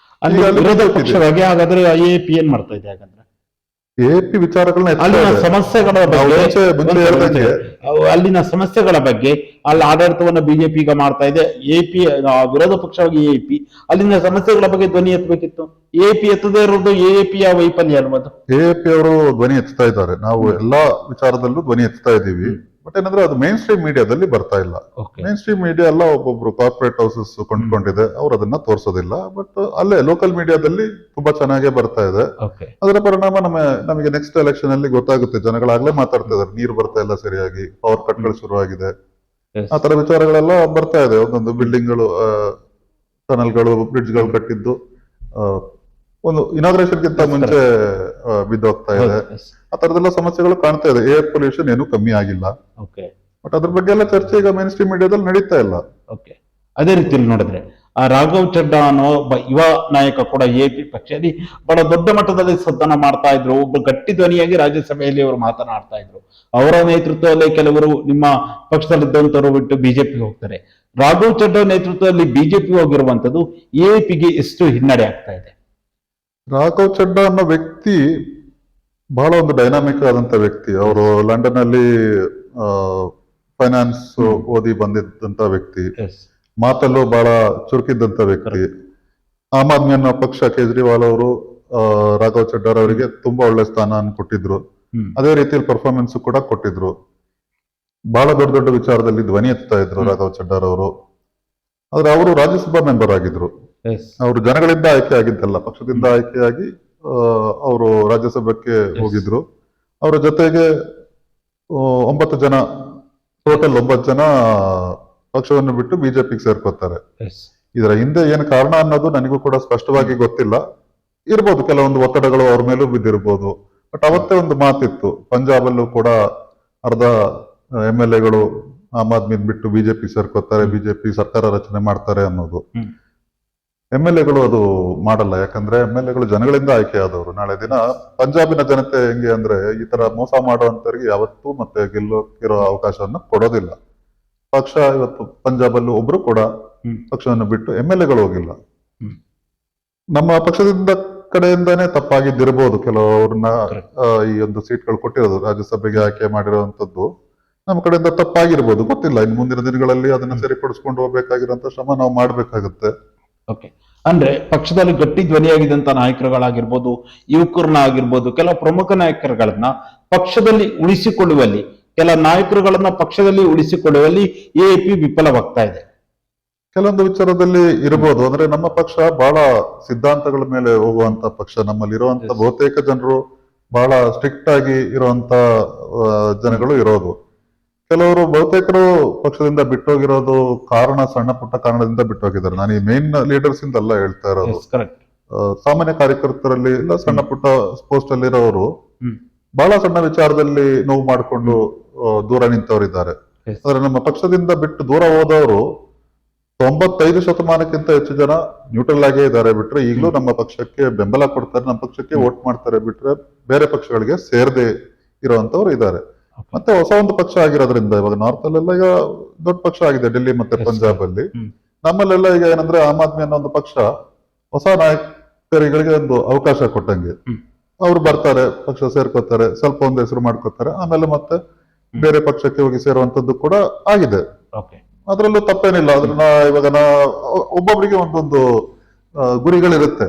ವಿರೋಧ ಪಕ್ಷವಾಗಿ ಹಾಗಾದ್ರೆ ಎಪಿ ಏನ್ ಮಾಡ್ತಾ ಇದೆ? ಹಾಗಾದ್ರೆ ಎಪಿ ವಿಚಾರಗಳನ್ನ ಸಮಸ್ಯೆಗಳ ಬಗ್ಗೆ, ಅಲ್ಲಿನ ಸಮಸ್ಯೆಗಳ ಬಗ್ಗೆ ಅಲ್ಲಿ ಆಡಳಿತವನ್ನ ಬಿಜೆಪಿ ಈಗ ಮಾಡ್ತಾ ಇದೆ. ಎಪಿ ವಿರೋಧ ಪಕ್ಷವಾಗಿ ಎಪಿ ಅಲ್ಲಿನ ಸಮಸ್ಯೆಗಳ ಬಗ್ಗೆ ಧ್ವನಿ ಎತ್ತಬೇಕಿತ್ತು. ಎಪಿ ಎತ್ತದೇ ಇರೋದು ಎಪಿಯ ವೈಫಲ್ಯ ಅಲ್ವದು. ಎಪಿ ಅವರು ಧ್ವನಿ ಎತ್ತಾ ಇದ್ದಾರೆ. ನಾವು ಎಲ್ಲಾ ವಿಚಾರದಲ್ಲೂ ಧ್ವನಿ ಎತ್ತಾ ಇದ್ದೀವಿ. ಬಟ್ ಏನಂದ್ರೆ ಅದು ಮೇನ್ ಸ್ಟ್ರೀಮ್ ಮೀಡಿಯಾದಲ್ಲಿ ಬರ್ತಾ ಇಲ್ಲ. ಮೇನ್ ಸ್ಟ್ರೀಮ್ ಮೀಡಿಯಾ ಎಲ್ಲ ಒಬ್ಬೊಬ್ರು ಕಾರ್ಪೊರೇಟ್ ಹೌಸಸ್ ಕೊಂಡ್ಕೊಂಡಿದೆ, ಅವ್ರು ಅದನ್ನ ತೋರ್ಸೋದಿಲ್ಲ. ಬಟ್ ಅಲ್ಲೇ ಲೋಕಲ್ ಮೀಡಿಯಾದಲ್ಲಿ ತುಂಬಾ ಚೆನ್ನಾಗೇ ಬರ್ತಾ ಇದೆ. ಅದರ ಪರಿಣಾಮ ನಮಗೆ ನೆಕ್ಸ್ಟ್ ಎಲೆಕ್ಷನ್ ಅಲ್ಲಿ ಗೊತ್ತಾಗುತ್ತೆ. ಜನಗಳಾಗ್ಲೇ ಮಾತಾಡ್ತಾ ಇದಾರೆ, ನೀರು ಬರ್ತಾ ಇಲ್ಲ ಸರಿಯಾಗಿ, ಪವರ್ ಕಟ್ಗಳು ಶುರುವಾಗಿದೆ, ಆ ತರ ವಿಚಾರಗಳೆಲ್ಲ ಬರ್ತಾ ಇದೆ. ಒಂದೊಂದು ಬಿಲ್ಡಿಂಗ್ಗಳು, ಟನಲ್ಗಳು, ಬ್ರಿಡ್ಜ್ಗಳು ಕಟ್ಟಿದ್ದು ಒಂದು ಇನಾಗ್ರೇಷನ್ ಗಿಂತ ಮುಂಚೆ ಬಿದ್ದೋಗ್ತಾ ಇದೆ. ಆ ತರದೆಲ್ಲ ಸಮಸ್ಯೆಗಳು ಕಾಣ್ತಾ ಇದೆ. ಏರ್ ಪೊಲ್ಯೂಷನ್ ಏನು ಕಮ್ಮಿ ಆಗಿಲ್ಲ. ಬಟ್ ಅದ್ರ ಬಗ್ಗೆ ಎಲ್ಲ ಚರ್ಚೆ ಈಗ ಮೇನ್ ಸ್ಟ್ರೀಮ್ ಮೀಡಿಯಾದಲ್ಲಿ ನಡೀತಾ ಇಲ್ಲ. ಅದೇ ರೀತಿಯಲ್ಲಿ ನೋಡಿದ್ರೆ ಆ ರಾಘವ್ ಚಡ್ಡಾ ಅನ್ನೋ ಒಬ್ಬ ಯುವ ನಾಯಕ ಕೂಡ ಎಪಿ ಪಕ್ಷದಲ್ಲಿ ಬಹಳ ದೊಡ್ಡ ಮಟ್ಟದಲ್ಲಿ ಸದ್ದನ ಮಾಡ್ತಾ ಇದ್ರು. ಒಬ್ಬ ಗಟ್ಟಿ ಧ್ವನಿಯಾಗಿ ರಾಜ್ಯಸಭೆಯಲ್ಲಿ ಅವರು ಮಾತನಾಡ್ತಾ ಇದ್ರು. ಅವರ ನೇತೃತ್ವದಲ್ಲಿ ಕೆಲವರು ನಿಮ್ಮ ಪಕ್ಷದಲ್ಲಿದ್ದಂತವರು ಬಿಟ್ಟು ಬಿಜೆಪಿಗೆ ಹೋಗ್ತಾರೆ. ರಾಘವ್ ಚಡ್ಡಾ ನೇತೃತ್ವದಲ್ಲಿ ಬಿಜೆಪಿ ಹೋಗಿರುವಂತದ್ದು ಎಪಿಗೆ ಎಷ್ಟು ಹಿನ್ನಡೆ ಆಗ್ತಾ ಇದೆ? ರಾಘವ್ ಚಡ್ಡಾ ಅನ್ನೋ ವ್ಯಕ್ತಿ ಬಹಳ ಒಂದು ಡೈನಾಮಿಕ್ ಆದಂತ ವ್ಯಕ್ತಿ. ಅವರು ಲಂಡನ್ ಅಲ್ಲಿ ಫೈನಾನ್ಸ್ ಓದಿ ಬಂದಿದ್ದಂತ ವ್ಯಕ್ತಿ, ಮಾತಲ್ಲೂ ಬಹಳ ಚುರುಕಿದ್ದಂತ ವ್ಯಕ್ತಿ. ಆಮ್ ಆದ್ಮಿ ಅನ್ನೋ ಪಕ್ಷ, ಕೇಜ್ರಿವಾಲ್ ಅವರು ರಾಘವ್ ಚಡ್ಡಾರ್ ಅವರಿಗೆ ತುಂಬಾ ಒಳ್ಳೆ ಸ್ಥಾನ ಕೊಟ್ಟಿದ್ರು. ಅದೇ ರೀತಿಯಲ್ಲಿ ಪರ್ಫಾರ್ಮೆನ್ಸ್ ಕೂಡ ಕೊಟ್ಟಿದ್ರು. ಬಹಳ ದೊಡ್ಡ ದೊಡ್ಡ ವಿಚಾರದಲ್ಲಿ ಧ್ವನಿ ಎತ್ತಾ ಇದ್ರು ರಾಘವ್ ಚಡ್ಡಾರ್ ಅವರು. ಆದ್ರೆ ಅವರು ರಾಜ್ಯಸಭಾ ಮೆಂಬರ್ ಆಗಿದ್ರು. ಅವರು ಜನಗಳಿಂದ ಆಯ್ಕೆ ಆಗಿದ್ದಲ್ಲ, ಪಕ್ಷದಿಂದ ಆಯ್ಕೆಯಾಗಿ ಅವರು ರಾಜ್ಯಸಭೆಗೆ ಹೋಗಿದ್ರು. ಅವರ ಜೊತೆಗೆ 9 ಜನ, ಟೋಟಲ್ 9 ಜನ ಪಕ್ಷವನ್ನು ಬಿಟ್ಟು ಬಿಜೆಪಿಗೆ ಸೇರ್ಕೋತಾರೆ. ಇದರ ಹಿಂದೆ ಏನು ಕಾರಣ ಅನ್ನೋದು ನನಗೂ ಕೂಡ ಸ್ಪಷ್ಟವಾಗಿ ಗೊತ್ತಿಲ್ಲ. ಇರ್ಬೋದು, ಕೆಲವೊಂದು ಒತ್ತಡಗಳು ಅವ್ರ ಮೇಲೂ ಬಿದ್ದಿರ್ಬೋದು. ಬಟ್ ಅವತ್ತೇ ಒಂದು ಮಾತಿತ್ತು, ಪಂಜಾಬ್ ಅಲ್ಲೂ ಕೂಡ ಅರ್ಧ MLA ಗಳು ಆಮ್ ಆದ್ಮಿ ಬಿಟ್ಟು ಬಿಜೆಪಿ ಸೇರ್ಕೋತಾರೆ, ಬಿಜೆಪಿ ಸರ್ಕಾರ ರಚನೆ ಮಾಡ್ತಾರೆ ಅನ್ನೋದು. MLA ಗಳು ಅದು ಮಾಡಲ್ಲ. ಯಾಕಂದ್ರೆ MLA ಗಳು ಜನಗಳಿಂದ ಆಯ್ಕೆ ಆದವರು. ನಾಳೆ ದಿನ ಪಂಜಾಬಿನ ಜನತೆ ಹೆಂಗೆ ಅಂದ್ರೆ, ಈ ತರ ಮೋಸ ಮಾಡುವಂತವ್ರಿಗೆ ಯಾವತ್ತೂ ಮತ್ತೆ ಗೆಲ್ಲೋಕಿರೋ ಅವಕಾಶವನ್ನು ಕೊಡೋದಿಲ್ಲ. ಪಕ್ಷ ಇವತ್ತು ಪಂಜಾಬ್ ಅಲ್ಲೂ ಒಬ್ರು ಕೂಡ ಪಕ್ಷವನ್ನು ಬಿಟ್ಟು MLA ಗಳು ಹೋಗಿಲ್ಲ. ನಮ್ಮ ಪಕ್ಷದಿಂದ ಕಡೆಯಿಂದಾನೇ ತಪ್ಪಾಗಿದ್ದಿರ್ಬೋದು. ಕೆಲವ್ರನ್ನ ಈ ಒಂದು ಸೀಟ್ಗಳು ಕೊಟ್ಟಿರೋದು, ರಾಜ್ಯಸಭೆಗೆ ಆಯ್ಕೆ ಮಾಡಿರುವಂತದ್ದು ನಮ್ಮ ಕಡೆಯಿಂದ ತಪ್ಪಾಗಿರ್ಬೋದು, ಗೊತ್ತಿಲ್ಲ. ಇನ್ನು ಮುಂದಿನ ದಿನಗಳಲ್ಲಿ ಅದನ್ನ ಸರಿಪಡಿಸ್ಕೊಂಡು ಹೋಗ್ಬೇಕಾಗಿರೋಂತ ಶ್ರಮ ನಾವು ಮಾಡ್ಬೇಕಾಗುತ್ತೆ. ಓಕೆ, ಅಂದ್ರೆ ಪಕ್ಷದಲ್ಲಿ ಗಟ್ಟಿ ಧ್ವನಿಯಾಗಿದ್ದಂತ ನಾಯಕರುಗಳಾಗಿರ್ಬೋದು, ಯುವಕರನ್ನ ಆಗಿರ್ಬೋದು, ಕೆಲವು ಪ್ರಮುಖ ನಾಯಕರುಗಳನ್ನ ಪಕ್ಷದಲ್ಲಿ ಉಳಿಸಿಕೊಳ್ಳುವಲ್ಲಿ, ಕೆಲ ನಾಯಕರುಗಳನ್ನ ಪಕ್ಷದಲ್ಲಿ ಉಳಿಸಿಕೊಳ್ಳುವಲ್ಲಿ ಎಪಿ ವಿಫಲವಾಗ್ತಾ ಇದೆ. ಕೆಲವೊಂದು ವಿಚಾರದಲ್ಲಿ ಇರಬಹುದು. ಅಂದ್ರೆ ನಮ್ಮ ಪಕ್ಷ ಬಹಳ ಸಿದ್ಧಾಂತಗಳ ಮೇಲೆ ಹೋಗುವಂತ ಪಕ್ಷ. ನಮ್ಮಲ್ಲಿ ಇರುವಂತ ಬಹುತೇಕ ಜನರು ಬಹಳ ಸ್ಟ್ರಿಕ್ಟ್ ಆಗಿ ಇರುವಂತ ಜನಗಳು ಇರೋದು. ಕೆಲವರು ಬಹುತೇಕರು ಪಕ್ಷದಿಂದ ಬಿಟ್ಟೋಗಿರೋದು ಕಾರಣ, ಸಣ್ಣ ಪುಟ್ಟ ಕಾರಣದಿಂದ ಬಿಟ್ಟೋಗಿದ್ದಾರೆ. ನಾನು ಈ ಮೇನ್ ಲೀಡರ್ಸ್ ಇಂದಲ್ಲ ಹೇಳ್ತಾ ಇರೋದು. ಸಾಮಾನ್ಯ ಕಾರ್ಯಕರ್ತರಲ್ಲಿ ಇಲ್ಲ, ಸಣ್ಣ ಪುಟ್ಟ ಪೋಸ್ಟ್ ಅಲ್ಲಿರೋರು ಬಹಳ ಸಣ್ಣ ವಿಚಾರದಲ್ಲಿ ನೋವು ಮಾಡಿಕೊಂಡು ದೂರ ನಿಂತವರಿದ್ದಾರೆ. ಆದ್ರೆ ನಮ್ಮ ಪಕ್ಷದಿಂದ ಬಿಟ್ಟು ದೂರ ಹೋದವರು 95% ಹೆಚ್ಚು ಜನ ನ್ಯೂಟ್ರಲ್ ಆಗೇ ಇದ್ದಾರೆ. ಬಿಟ್ರೆ ಈಗಲೂ ನಮ್ಮ ಪಕ್ಷಕ್ಕೆ ಬೆಂಬಲ ಕೊಡ್ತಾರೆ, ನಮ್ಮ ಪಕ್ಷಕ್ಕೆ ವೋಟ್ ಮಾಡ್ತಾರೆ. ಬಿಟ್ರೆ ಬೇರೆ ಪಕ್ಷಗಳಿಗೆ ಸೇರದೆ ಇರುವಂತವ್ರು ಇದ್ದಾರೆ. ಮತ್ತೆ ಹೊಸ ಒಂದು ಪಕ್ಷ ಆಗಿರೋದ್ರಿಂದ ಇವಾಗ ನಾರ್ತ್ ಅಲ್ಲೆಲ್ಲ ಈಗ ದೊಡ್ಡ ಪಕ್ಷ ಆಗಿದೆ, ಡೆಲ್ಲಿ ಮತ್ತೆ ಪಂಜಾಬ್ ಅಲ್ಲಿ. ನಮ್ಮಲ್ಲೆಲ್ಲ ಈಗ ಏನಂದ್ರೆ ಆಮ್ ಆದ್ಮಿ ಅನ್ನೋ ಒಂದು ಪಕ್ಷ ಹೊಸ ನಾಯಕರಿಗೆ ಒಂದು ಅವಕಾಶ ಕೊಟ್ಟಂಗೆ. ಅವ್ರು ಬರ್ತಾರೆ, ಪಕ್ಷ ಸೇರ್ಕೋತಾರೆ, ಸ್ವಲ್ಪ ಒಂದು ಹೆಸರು ಮಾಡ್ಕೋತಾರೆ, ಆಮೇಲೆ ಮತ್ತೆ ಬೇರೆ ಪಕ್ಷಕ್ಕೆ ಹೋಗಿ ಸೇರುವಂತದ್ದು ಕೂಡ ಆಗಿದೆ. ಅದ್ರಲ್ಲೂ ತಪ್ಪೇನಿಲ್ಲ. ಅದನ್ನ ಇವಾಗ ಒಬ್ಬೊಬ್ಬರಿಗೆ ಒಂದೊಂದು ಗುರಿಗಳಿರುತ್ತೆ.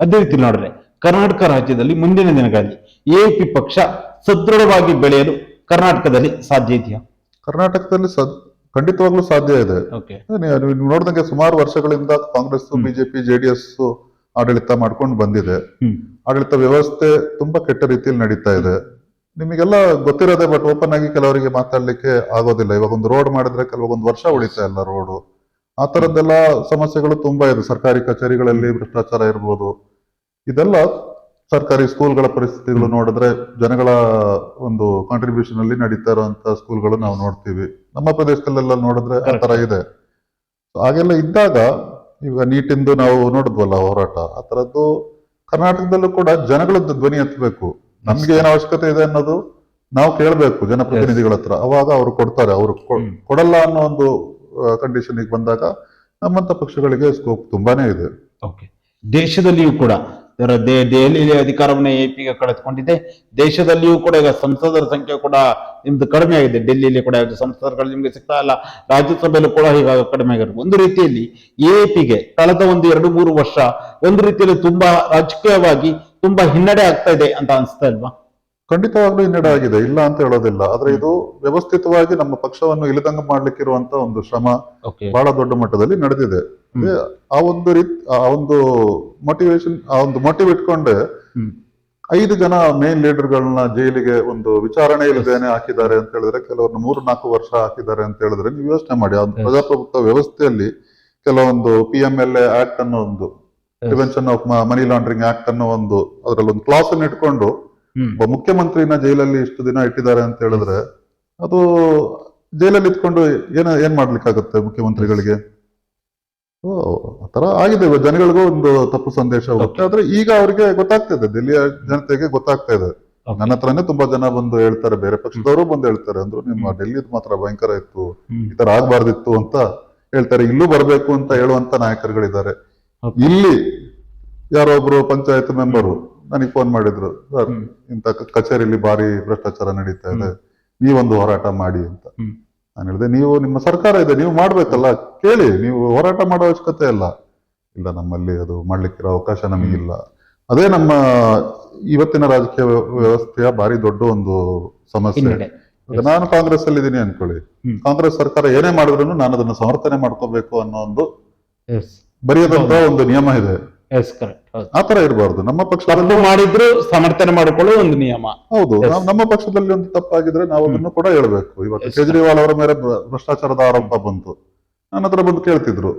ಅದೇ ರೀತಿ ನೋಡ್ರೆ ಕರ್ನಾಟಕ ರಾಜ್ಯದಲ್ಲಿ ಮುಂದಿನ ದಿನಗಳಲ್ಲಿ ಎಪಿ ಪಕ್ಷ ಸದೃಢವಾಗಿ ಬೆಳೆಯಲು ಕರ್ನಾಟಕದಲ್ಲಿ ಸಾಧ್ಯ ಇದೆಯಾ? ಕರ್ನಾಟಕದಲ್ಲಿ ಖಂಡಿತವಾಗ್ಲೂ ಸಾಧ್ಯ ಇದೆ. ನೀವು ನೋಡಿದಂಗೆ ಸುಮಾರು ವರ್ಷಗಳಿಂದ ಕಾಂಗ್ರೆಸ್, ಬಿಜೆಪಿ, JDS ಆಡಳಿತ ಮಾಡ್ಕೊಂಡು ಬಂದಿದೆ. ಆಡಳಿತ ವ್ಯವಸ್ಥೆ ತುಂಬಾ ಕೆಟ್ಟ ರೀತಿಯಲ್ಲಿ ನಡೀತಾ ಇದೆ. ನಿಮಗೆಲ್ಲ ಗೊತ್ತಿರೋದೆ. ಬಟ್ ಓಪನ್ ಆಗಿ ಕೆಲವರಿಗೆ ಮಾತಾಡ್ಲಿಕ್ಕೆ ಆಗೋದಿಲ್ಲ. ಇವಾಗ ಒಂದು ರೋಡ್ ಮಾಡಿದ್ರೆ ಕೆಲವೊಂದು ವರ್ಷ ಉಳಿತಾ ಇಲ್ಲ ರೋಡು. ಆ ತರದ್ದೆಲ್ಲ ಸಮಸ್ಯೆಗಳು ತುಂಬಾ ಇದೆ. ಸರ್ಕಾರಿ ಕಚೇರಿಗಳಲ್ಲಿ ಭ್ರಷ್ಟಾಚಾರ ಇರ್ಬೋದು. ಇದೆಲ್ಲ ಸರ್ಕಾರಿ ಸ್ಕೂಲ್ಗಳ ಪರಿಸ್ಥಿತಿಗಳು ನೋಡಿದ್ರೆ, ಜನಗಳ ಒಂದು ಕಾಂಟ್ರಿಬ್ಯೂಷನ್ ಅಲ್ಲಿ ನಡೀತಾ ಇರುವಂತ ಸ್ಕೂಲ್ಗಳು ನಾವು ನೋಡ್ತೀವಿ. ನಮ್ಮ ಪ್ರದೇಶದಲ್ಲೆಲ್ಲ ನೋಡಿದ್ರೆ ಆ ತರ ಇದೆ. ಹಾಗೆಲ್ಲ ಇದ್ದಾಗ ಈಗ ನೀಟಿಂದು ನಾವು ನೋಡಿದ್ವಲ್ಲ ಹೋರಾಟ, ಆ ತರದ್ದು ಕರ್ನಾಟಕದಲ್ಲೂ ಕೂಡ ಜನಗಳದ್ದು ಧ್ವನಿ ಎತ್ತಬೇಕು. ನಮ್ಗೆ ಏನ್ ಅವಶ್ಯಕತೆ ಇದೆ ಅನ್ನೋದು ನಾವು ಕೇಳ್ಬೇಕು ಜನಪ್ರತಿನಿಧಿಗಳ ಹತ್ರ. ಅವಾಗ ಅವ್ರು ಕೊಡ್ತಾರೆ. ಅವ್ರು ಕೊಡಲ್ಲ ಅನ್ನೋ ಒಂದು ಕಂಡೀಷನ್ ಬಂದಾಗ ನಮ್ಮಂತ ಪಕ್ಷಗಳಿಗೆ ಸ್ಕೋಪ್ ತುಂಬಾನೇ ಇದೆ. ದೇಶದಲ್ಲಿಯೂ ಕೂಡ ದೆಹಲಿಯಲ್ಲಿ ಅಧಿಕಾರವನ್ನ ಎಪಿಗೆ ಕಳೆದುಕೊಂಡಿದೆ. ದೇಶದಲ್ಲಿಯೂ ಕೂಡ ಈಗ ಸಂಸದರ ಸಂಖ್ಯೆ ಕೂಡ ನಿಮ್ದು ಕಡಿಮೆ ಆಗಿದೆ. ಡೆಲ್ಲಿಯಲ್ಲಿ ಕೂಡ ಸಂಸದರುಗಳು ನಿಮ್ಗೆ ಸಿಗ್ತಾ ಇಲ್ಲ. ರಾಜ್ಯಸಭೆಯಲ್ಲೂ ಕೂಡ ಈಗ ಕಡಿಮೆ ಆಗಿರೋದು. ಒಂದು ರೀತಿಯಲ್ಲಿ ಎಪಿಗೆ ಕಳೆದ 1-2-3 ವರ್ಷ ಒಂದು ರೀತಿಯಲ್ಲಿ ತುಂಬಾ ರಾಜಕೀಯವಾಗಿ ತುಂಬಾ ಹಿನ್ನಡೆ ಆಗ್ತಾ ಇದೆ ಅಂತ ಅನ್ಸ್ತಾ ಇಲ್ವಾ? ಖಂಡಿತವಾಗ್ಲೂ ಹಿನ್ನಡೆ ಆಗಿದೆ, ಇಲ್ಲ ಅಂತ ಹೇಳೋದಿಲ್ಲ. ಆದ್ರೆ ಇದು ವ್ಯವಸ್ಥಿತವಾಗಿ ನಮ್ಮ ಪಕ್ಷವನ್ನು ಇಳಿದಂಗ ಮಾಡ್ಲಿಕ್ಕಿರುವಂತ ಒಂದು ಶ್ರಮ ಬಹಳ ದೊಡ್ಡ ಮಟ್ಟದಲ್ಲಿ ನಡೆದಿದೆ. ಆ ಒಂದು ಮೋಟಿವೇಶನ್, ಆ ಒಂದು ಮೋಟಿವ್ ಇಟ್ಕೊಂಡೆ 5 ಜನ ಮೇನ್ ಲೀಡರ್ಗಳನ್ನ ಜೈಲಿಗೆ ಒಂದು ವಿಚಾರಣೆ ಇಲ್ಲದೇನೆ ಹಾಕಿದ್ದಾರೆ ಅಂತ ಹೇಳಿದ್ರೆ, ಕೆಲವ್ರನ್ನ 3-4 ವರ್ಷ ಹಾಕಿದ್ದಾರೆ ಅಂತ ಹೇಳಿದ್ರೆ ನೀವು ಯೋಚನೆ ಮಾಡಿ. ಆ ಪ್ರಜಾಪ್ರಭುತ್ವ ವ್ಯವಸ್ಥೆಯಲ್ಲಿ ಕೆಲವೊಂದು PMLA ಆಕ್ಟ್ ಅನ್ನೋ ಒಂದು prevention of money laundering act ಅನ್ನೋ ಒಂದು ಅದ್ರಲ್ಲಿ ಒಂದು ಕ್ಲಾಸ್ ಅನ್ನು ಇಟ್ಕೊಂಡು ಒಬ್ಬ ಮುಖ್ಯಮಂತ್ರಿನ ಜೈಲಲ್ಲಿ ಇಷ್ಟು ದಿನ ಇಟ್ಟಿದ್ದಾರೆ ಅಂತ ಹೇಳಿದ್ರೆ, ಅದು ಜೈಲಲ್ಲಿ ಇಟ್ಕೊಂಡು ಏನ್ ಮಾಡ್ಲಿಕ್ಕಾಗುತ್ತೆ ಮುಖ್ಯಮಂತ್ರಿಗಳಿಗೆ? ಆತರ ಆಗಿದೆ, ಜನಗಳಿಗೂ ಒಂದು ತಪ್ಪು ಸಂದೇಶ ಹೋಗುತ್ತೆ. ಆದ್ರೆ ಈಗ ಅವ್ರಿಗೆ ಗೊತ್ತಾಗ್ತಾ ಇದೆ, ದೆಹಲಿಯ ಜನತೆಗೆ ಗೊತ್ತಾಗ್ತಾ ಇದೆ. ನನ್ನ ಹತ್ರನೇ ತುಂಬಾ ಜನ ಬಂದು ಹೇಳ್ತಾರೆ, ಬೇರೆ ಪಕ್ಷದವರು ಬಂದು ಹೇಳ್ತಾರೆ, ಅಂದ್ರು ನಿಮ್ಮ ಡೆಲ್ಲಿದ್ ಮಾತ್ರ ಭಯಂಕರ ಇತ್ತು, ಈ ತರ ಆಗ್ಬಾರ್ದಿತ್ತು ಅಂತ ಹೇಳ್ತಾರೆ. ಇಲ್ಲೂ ಬರ್ಬೇಕು ಅಂತ ಹೇಳುವಂತ ನಾಯಕರುಗಳಿದ್ದಾರೆ. ಇಲ್ಲಿ ಯಾರೋ ಒಬ್ರು ಪಂಚಾಯತ್ ಮೆಂಬರು ನನಗೆ ಫೋನ್ ಮಾಡಿದ್ರು, ಸರ್ ಇಂತ ಕಚೇರಿಯಲ್ಲಿ ಭಾರಿ ಭ್ರಷ್ಟಾಚಾರ ನಡೀತಾ ಇದೆ, ನೀವೊಂದು ಹೋರಾಟ ಮಾಡಿ ಅಂತ. ನಾನು ಹೇಳಿದೆ, ನೀವು ನಿಮ್ಮ ಸರ್ಕಾರ ಇದೆ, ನೀವು ಮಾಡ್ಬೇಕಲ್ಲ, ಕೇಳಿ, ನೀವು ಹೋರಾಟ ಮಾಡೋ ಅವಶ್ಯಕತೆ ಇಲ್ಲ. ಇಲ್ಲ, ನಮ್ಮಲ್ಲಿ ಅದು ಮಾಡ್ಲಿಕ್ಕಿರೋ ಅವಕಾಶ ನಮಗಿಲ್ಲ. ಅದೇ ನಮ್ಮ ಇವತ್ತಿನ ರಾಜಕೀಯ ವ್ಯವಸ್ಥೆಯ ಭಾರಿ ದೊಡ್ಡ ಒಂದು ಸಮಸ್ಯೆ. ನಾನು ಕಾಂಗ್ರೆಸ್ ಅಲ್ಲಿ ಇದ್ದೀನಿ ಅನ್ಕೊಳ್ಳಿ, ಕಾಂಗ್ರೆಸ್ ಸರ್ಕಾರ ಏನೇ ಮಾಡಿದ್ರು ನಾನು ಅದನ್ನು ಸಮರ್ಥನೆ ಮಾಡ್ಕೋಬೇಕು ಅನ್ನೋ ಒಂದು ಬರೆಯದಂತ ಒಂದು ನಿಯಮ ಇದೆ. ಆತರ ಇರಬಾರ್ದು. ನಮ್ಮ ಪಕ್ಷದಲ್ಲಿ ಮಾಡಿದ್ರು ಸಮರ್ಥನೆ ಮಾಡಿಕೊಳ್ಳೋ ಒಂದು ನಿಯಮ. ಹೌದು, ನಮ್ಮ ಪಕ್ಷದಲ್ಲಿ ಒಂದು ತಪ್ಪಾಗಿದ್ರೆ ನಾವು ಅದನ್ನು ಕೂಡ ಹೇಳ್ಬೇಕು. ಇವತ್ತು ಕೇಜ್ರಿವಾಲ್ ಅವರ ಮೇಲೆ ಭ್ರಷ್ಟಾಚಾರದ ಆರೋಪ ಬಂತು, ನನ್ನ ಹತ್ರ ಬಂದು ಕೇಳ್ತಿದ್ರು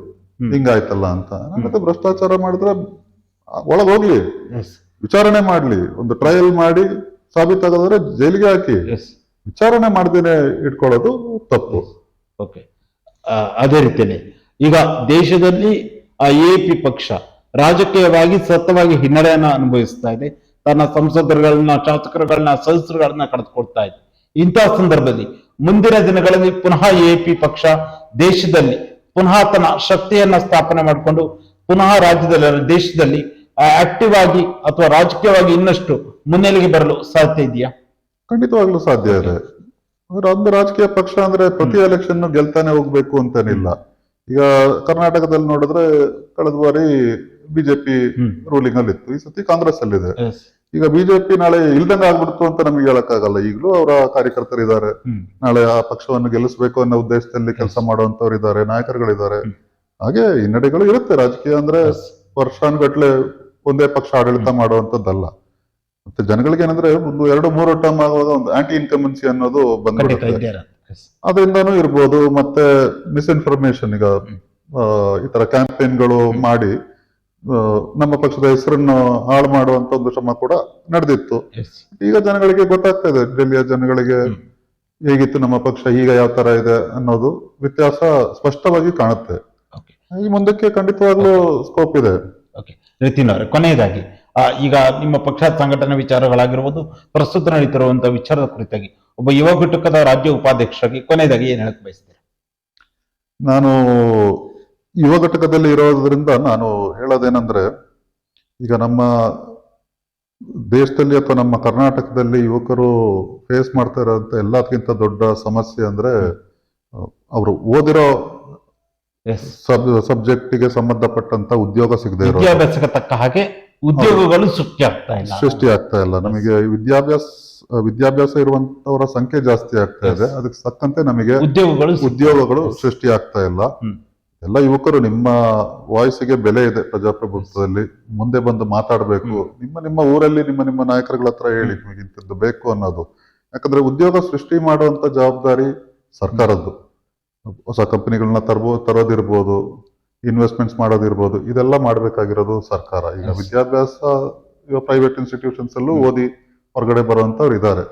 ಹಿಂಗಾಯ್ತಲ್ಲ ಅಂತ. ನನ್ನ ಹತ್ರ ಭ್ರಷ್ಟಾಚಾರ ಮಾಡಿದ್ರೆ ಒಳಗೋಗ್ಲಿ, ವಿಚಾರಣೆ ಮಾಡ್ಲಿ, ಒಂದು ಟ್ರಯಲ್ ಮಾಡಿ ಸಾಬೀತಾಗೋದ್ರೆ ಜೈಲಿಗೆ ಹಾಕಿ, ವಿಚಾರಣೆ ಮಾಡ್ದೇನೆ ಇಟ್ಕೊಳ್ಳೋದು ತಪ್ಪು. ಅದೇ ರೀತಿಯಲ್ಲಿ ಈಗ ದೇಶದಲ್ಲಿ ಎಪಿ ಪಕ್ಷ ರಾಜಕೀಯವಾಗಿ ಸತತವಾಗಿ ಹಿನ್ನಡೆಯನ್ನ ಅನುಭವಿಸ್ತಾ ಇದೆ. ತನ್ನ ಸಂಸದರುಗಳನ್ನ, ಶಾಸಕರುಗಳನ್ನ, ಸದಸ್ಯರುಗಳನ್ನ ಕಳೆದುಕೊಳ್ತಾ ಇದೆ. ಇಂತಹ ಸಂದರ್ಭದಲ್ಲಿ ಮುಂದಿನ ದಿನಗಳಲ್ಲಿ ಪುನಃ ಎಪಿ ಪಕ್ಷ ದೇಶದಲ್ಲಿ ಪುನಃ ತನ್ನ ಶಕ್ತಿಯನ್ನ ಸ್ಥಾಪನೆ ಮಾಡಿಕೊಂಡು ಪುನಃ ರಾಜ್ಯದಲ್ಲಿ, ದೇಶದಲ್ಲಿ ಆಕ್ಟಿವ್ ಆಗಿ ಅಥವಾ ರಾಜಕೀಯವಾಗಿ ಇನ್ನಷ್ಟು ಮುನ್ನೆಲೆಗೆ ಬರಲು ಸಾಧ್ಯ ಇದೆಯಾ? ಖಂಡಿತವಾಗ್ಲೂ ಸಾಧ್ಯ ಇದೆ. ಒಂದು ರಾಜಕೀಯ ಪಕ್ಷ ಅಂದ್ರೆ ಪ್ರತಿ ಎಲೆಕ್ಷನ್ ಗೆಲ್ತಾನೆ ಹೋಗ್ಬೇಕು ಅಂತೇನಿಲ್ಲ. ಈಗ ಕರ್ನಾಟಕದಲ್ಲಿ ನೋಡಿದ್ರೆ ಕಳೆದ ಬಾರಿ ಬಿಜೆಪಿ ರೂಲಿಂಗ್ ಅಲ್ಲಿ ಇತ್ತು, ಈ ಸತಿ ಕಾಂಗ್ರೆಸ್ ಅಲ್ಲಿದೆ. ಈಗ ಬಿಜೆಪಿ ನಾಳೆ ಇಲ್ದಂಗ ಆಗ್ಬಿಡ್ತು ಅಂತ ನಮ್ಗೆ ಹೇಳಕ್ಕಾಗಲ್ಲ. ಈಗಲೂ ಅವರ ಕಾರ್ಯಕರ್ತರು ಇದ್ದಾರೆ, ನಾಳೆ ಆ ಪಕ್ಷವನ್ನು ಗೆಲ್ಲಿಸಬೇಕು ಅನ್ನೋ ಉದ್ದೇಶದಲ್ಲಿ ಕೆಲಸ ಮಾಡುವಂತವ್ರು ಇದ್ದಾರೆ, ನಾಯಕರುಗಳಿದ್ದಾರೆ. ಹಾಗೆ ಹಿನ್ನಡೆಗಳು ಇರುತ್ತೆ. ರಾಜಕೀಯ ಅಂದ್ರೆ ವರ್ಷಾನುಗಟ್ಲೆ ಒಂದೇ ಪಕ್ಷ ಆಡಳಿತ ಮಾಡುವಂತದ್ದಲ್ಲ. ಮತ್ತೆ ಜನಗಳಿಗೆ ಏನಂದ್ರೆ ಒಂದು 2-3 ಟರ್ಮ್ ಆಗುವಾಗ ಒಂದು ಆಂಟಿ ಇನ್ಕಮೆನ್ಸಿ ಅನ್ನೋದು ಬಂದ್ಬಿಡುತ್ತೆ. ಅದರಿಂದಾನು ಇರ್ಬೋದು. ಮತ್ತೆ ಮಿಸ್ಇನ್ಫಾರ್ಮೇಶನ್, ಈಗ ಈ ತರ ಕ್ಯಾಂಪೇನ್ಗಳು ಮಾಡಿ ನಮ್ಮ ಪಕ್ಷದ ಹೆಸರನ್ನು ಹಾಳು ಮಾಡುವಂತ ಒಂದು ಶ್ರಮ ಕೂಡ ನಡೆದಿತ್ತು. ಈಗ ಜನಗಳಿಗೆ ಗೊತ್ತಾಗ್ತಾ ಇದೆ, ಡೆಲ್ಲಿಯ ಜನಗಳಿಗೆ ಹೇಗಿತ್ತು ನಮ್ಮ ಪಕ್ಷ, ಈಗ ಯಾವ ತರ ಇದೆ ಅನ್ನೋದು ವ್ಯತ್ಯಾಸ ಸ್ಪಷ್ಟವಾಗಿ ಕಾಣುತ್ತೆ. ಈ ಮುಂದಕ್ಕೆ ಖಂಡಿತವಾಗ್ಲೂ ಸ್ಕೋಪ್ ಇದೆ. ನಿತಿನ್ ಅವರೇ, ಕೊನೆಯದಾಗಿ ಈಗ ನಿಮ್ಮ ಪಕ್ಷ ಸಂಘಟನಾ ವಿಚಾರಗಳಾಗಿರ್ಬೋದು, ಪ್ರಸ್ತುತ ನಡೀತಿರುವಂತಹ ವಿಚಾರದ ಕುರಿತಾಗಿ ಒಬ್ಬ ಯುವ ಘಟಕದ ರಾಜ್ಯ ಉಪಾಧ್ಯಕ್ಷರಾಗಿ ಕೊನೆಯದಾಗಿ ಏನ್ ಹೇಳಕ್ ಬಯಸ್ತೀರಾ? ನಾನು ಯುವ ಘಟಕದಲ್ಲಿ ಇರೋದ್ರಿಂದ ನಾನು ಹೇಳೋದೇನಂದ್ರೆ, ಈಗ ನಮ್ಮ ದೇಶದಲ್ಲಿ ಅಥವಾ ನಮ್ಮ ಕರ್ನಾಟಕದಲ್ಲಿ ಯುವಕರು ಫೇಸ್ ಮಾಡ್ತಾ ಇರೋಂಥ ಎಲ್ಲದಕ್ಕಿಂತ ದೊಡ್ಡ ಸಮಸ್ಯೆ ಅಂದ್ರೆ ಅವರು ಓದಿರೋ ಸಬ್ಜೆಕ್ಟಿಗೆ ಸಂಬಂಧಪಟ್ಟಂತ ಉದ್ಯೋಗ ಸಿಗದೆ ಇರೋ, ವಿದ್ಯಾಭ್ಯಾಸಕ್ಕೆ ತಕ್ಕ ಹಾಗೆ ಉದ್ಯೋಗಗಳು ಸೃಷ್ಟಿ ಆಗ್ತಾ ಇಲ್ಲ. ನಮಗೆ ವಿದ್ಯಾಭ್ಯಾಸ ಇರುವಂತವರ ಸಂಖ್ಯೆ ಜಾಸ್ತಿ ಆಗ್ತಾ ಇದೆ, ಅದಕ್ಕೆ ತಕ್ಕಂತೆ ನಮಗೆ ಉದ್ಯೋಗಗಳು ಸೃಷ್ಟಿ ಆಗ್ತಾ ಇಲ್ಲ. ಎಲ್ಲ ಯುವಕರು, ನಿಮ್ಮ ವಾಯ್ಸ್ಗೆ ಬೆಲೆ ಇದೆ ಪ್ರಜಾಪ್ರಭುತ್ವದಲ್ಲಿ, ಮುಂದೆ ಬಂದು ಮಾತಾಡ್ಬೇಕು. ನಿಮ್ಮ ಊರಲ್ಲಿ ನಿಮ್ಮ ನಾಯಕರುಗಳ ಹತ್ರ ಹೇಳಿ ನಿಮಗೆ ಇಂಥದ್ದು ಬೇಕು ಅನ್ನೋದು. ಯಾಕಂದ್ರೆ ಉದ್ಯೋಗ ಸೃಷ್ಟಿ ಮಾಡುವಂತ ಜವಾಬ್ದಾರಿ ಸರ್ಕಾರದ್ದು. ಹೊಸ ಕಂಪನಿಗಳನ್ನ ತರೋದಿರ್ಬೋದು, ಇನ್ವೆಸ್ಟ್ಮೆಂಟ್ಸ್ ಮಾಡೋದಿರ್ಬೋದು, ಇದೆಲ್ಲ ಮಾಡ್ಬೇಕಾಗಿರೋದು ಸರ್ಕಾರ. ಈಗ ವಿದ್ಯಾಭ್ಯಾಸ ಪ್ರೈವೇಟ್ ಇನ್ಸ್ಟಿಟ್ಯೂಷನ್ಸ್ ಅಲ್ಲೂ ಓದಿ ಹೊರಗಡೆ ಬರುವಂತವ್ರು ಇದ್ದಾರೆ.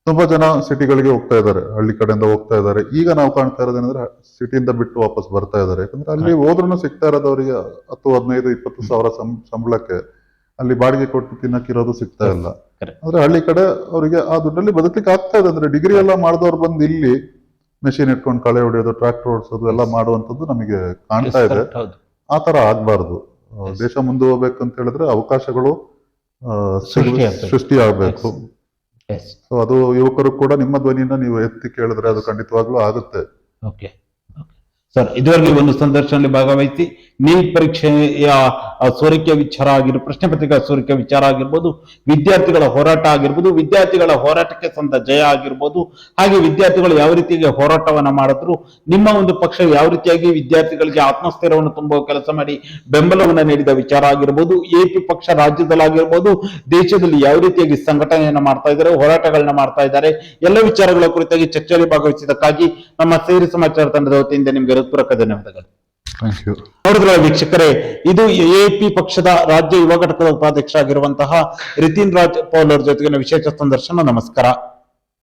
ತುಂಬಾ ಜನ ಸಿಟಿಗಳಿಗೆ ಹೋಗ್ತಾ ಇದ್ದಾರೆ, ಹಳ್ಳಿ ಕಡೆಯಿಂದ ಹೋಗ್ತಾ ಇದ್ದಾರೆ. ಈಗ ನಾವು ಕಾಣ್ತಾ ಇರೋದೇನಂದ್ರೆ ಸಿಟಿಯಿಂದ ಬಿಟ್ಟು ವಾಪಸ್ ಬರ್ತಾ ಇದ್ದಾರೆ. ಯಾಕಂದ್ರೆ ಅಲ್ಲಿ ಹೋದ್ರೂ ಸಿಗ್ತಾ ಇರೋದವರಿಗೆ 10, 15, 20 ಸಾವಿರ ಸಂಬಳಕ್ಕೆ ಅಲ್ಲಿ ಬಾಡಿಗೆ ಕೊಟ್ಟು ತಿನ್ನಕ್ಕಿರೋದು ಸಿಗ್ತಾ ಇಲ್ಲ. ಅಂದ್ರೆ ಹಳ್ಳಿ ಕಡೆ ಅವರಿಗೆ ಆ ದುಡ್ಡಲ್ಲಿ ಬದುಕಲಿಕ್ಕೆ ಆಗ್ತಾ ಇದೆ. ಅಂದ್ರೆ ಡಿಗ್ರಿ ಎಲ್ಲ ಮಾಡಿದವ್ರು ಬಂದು ಇಲ್ಲಿ ಮೆಷಿನ್ ಇಟ್ಕೊಂಡು ಕಳೆ ಹೊಡೆಯೋದು, ಟ್ರಾಕ್ಟರ್ ಓಡಿಸೋದು ಎಲ್ಲ ಮಾಡುವಂತದ್ದು ನಮಗೆ ಕಾಣ್ತಾ ಇದೆ. ಆ ತರ ಆಗ್ಬಾರ್ದು. ದೇಶ ಮುಂದೆ ಹೋಗ್ಬೇಕು ಅಂತ ಹೇಳಿದ್ರೆ ಅವಕಾಶಗಳು ಸೃಷ್ಟಿ ಆಗ್ಬೇಕು. ಸೊ ಅದು ಯುವಕರು ಕೂಡ ನಿಮ್ಮ ಧ್ವನಿಯನ್ನ ನೀವು ಎತ್ತಿ ಕೇಳಿದ್ರೆ ಅದು ಖಂಡಿತವಾಗ್ಲೂ ಆಗುತ್ತೆ. ಸರ್, ಇದುವರೆಗೆ ಒಂದು ಸಂದರ್ಶನದಲ್ಲಿ ಭಾಗವಹಿಸಿ ನೀಟ್ ಪರೀಕ್ಷೆಯ ಸೋರಿಕೆ ವಿಚಾರ ಆಗಿರ್ಬೋದು, ಪ್ರಶ್ನೆ ಪತ್ರಿಕಾ ಸೋರಿಕೆ ವಿಚಾರ ಆಗಿರ್ಬೋದು, ವಿದ್ಯಾರ್ಥಿಗಳ ಹೋರಾಟ ಆಗಿರ್ಬೋದು, ವಿದ್ಯಾರ್ಥಿಗಳ ಹೋರಾಟಕ್ಕೆ ಸಂದ ಜಯ ಆಗಿರ್ಬೋದು, ಹಾಗೆ ವಿದ್ಯಾರ್ಥಿಗಳು ಯಾವ ರೀತಿಯಾಗಿ ಹೋರಾಟವನ್ನ ಮಾಡಿದ್ರು, ನಿಮ್ಮ ಒಂದು ಪಕ್ಷ ಯಾವ ರೀತಿಯಾಗಿ ವಿದ್ಯಾರ್ಥಿಗಳಿಗೆ ಆತ್ಮಸ್ಥೈರ್ಯವನ್ನು ತುಂಬುವ ಕೆಲಸ ಮಾಡಿ ಬೆಂಬಲವನ್ನ ನೀಡಿದ ವಿಚಾರ ಆಗಿರ್ಬೋದು, ಎಪಿ ಪಕ್ಷ ರಾಜ್ಯದಲ್ಲಾಗಿರ್ಬೋದು, ದೇಶದಲ್ಲಿ ಯಾವ ರೀತಿಯಾಗಿ ಸಂಘಟನೆಯನ್ನ ಮಾಡ್ತಾ ಇದ್ದಾರೆ, ಹೋರಾಟಗಳನ್ನ ಮಾಡ್ತಾ ಇದ್ದಾರೆ, ಎಲ್ಲ ವಿಚಾರಗಳ ಕುರಿತಾಗಿ ಚರ್ಚೆಯಲ್ಲಿ ಭಾಗವಹಿಸಿದ್ದಕ್ಕಾಗಿ ನಮ್ಮ ಸೇರಿ ಸಮಾಚಾರ ತಂಡದ ವತಿಯಿಂದ ನಿಮ್ಗೆ ಹೃತ್ಪೂರ್ವಕ ಧನ್ಯವಾದಗಳು. ನೋಡಿದ್ರ ವೀಕ್ಷಕರೇ, ಇದು ಎಪಿ ಪಕ್ಷದ ರಾಜ್ಯ ಯುವ ಘಟಕದ ಉಪಾಧ್ಯಕ್ಷ ಆಗಿರುವಂತಹ ರಿತಿನ್ ರಾಜ್ ಪೌಲ್ ಅವರ ಜೊತೆಗಿನ ವಿಶೇಷ ಸಂದರ್ಶನ. ನಮಸ್ಕಾರ.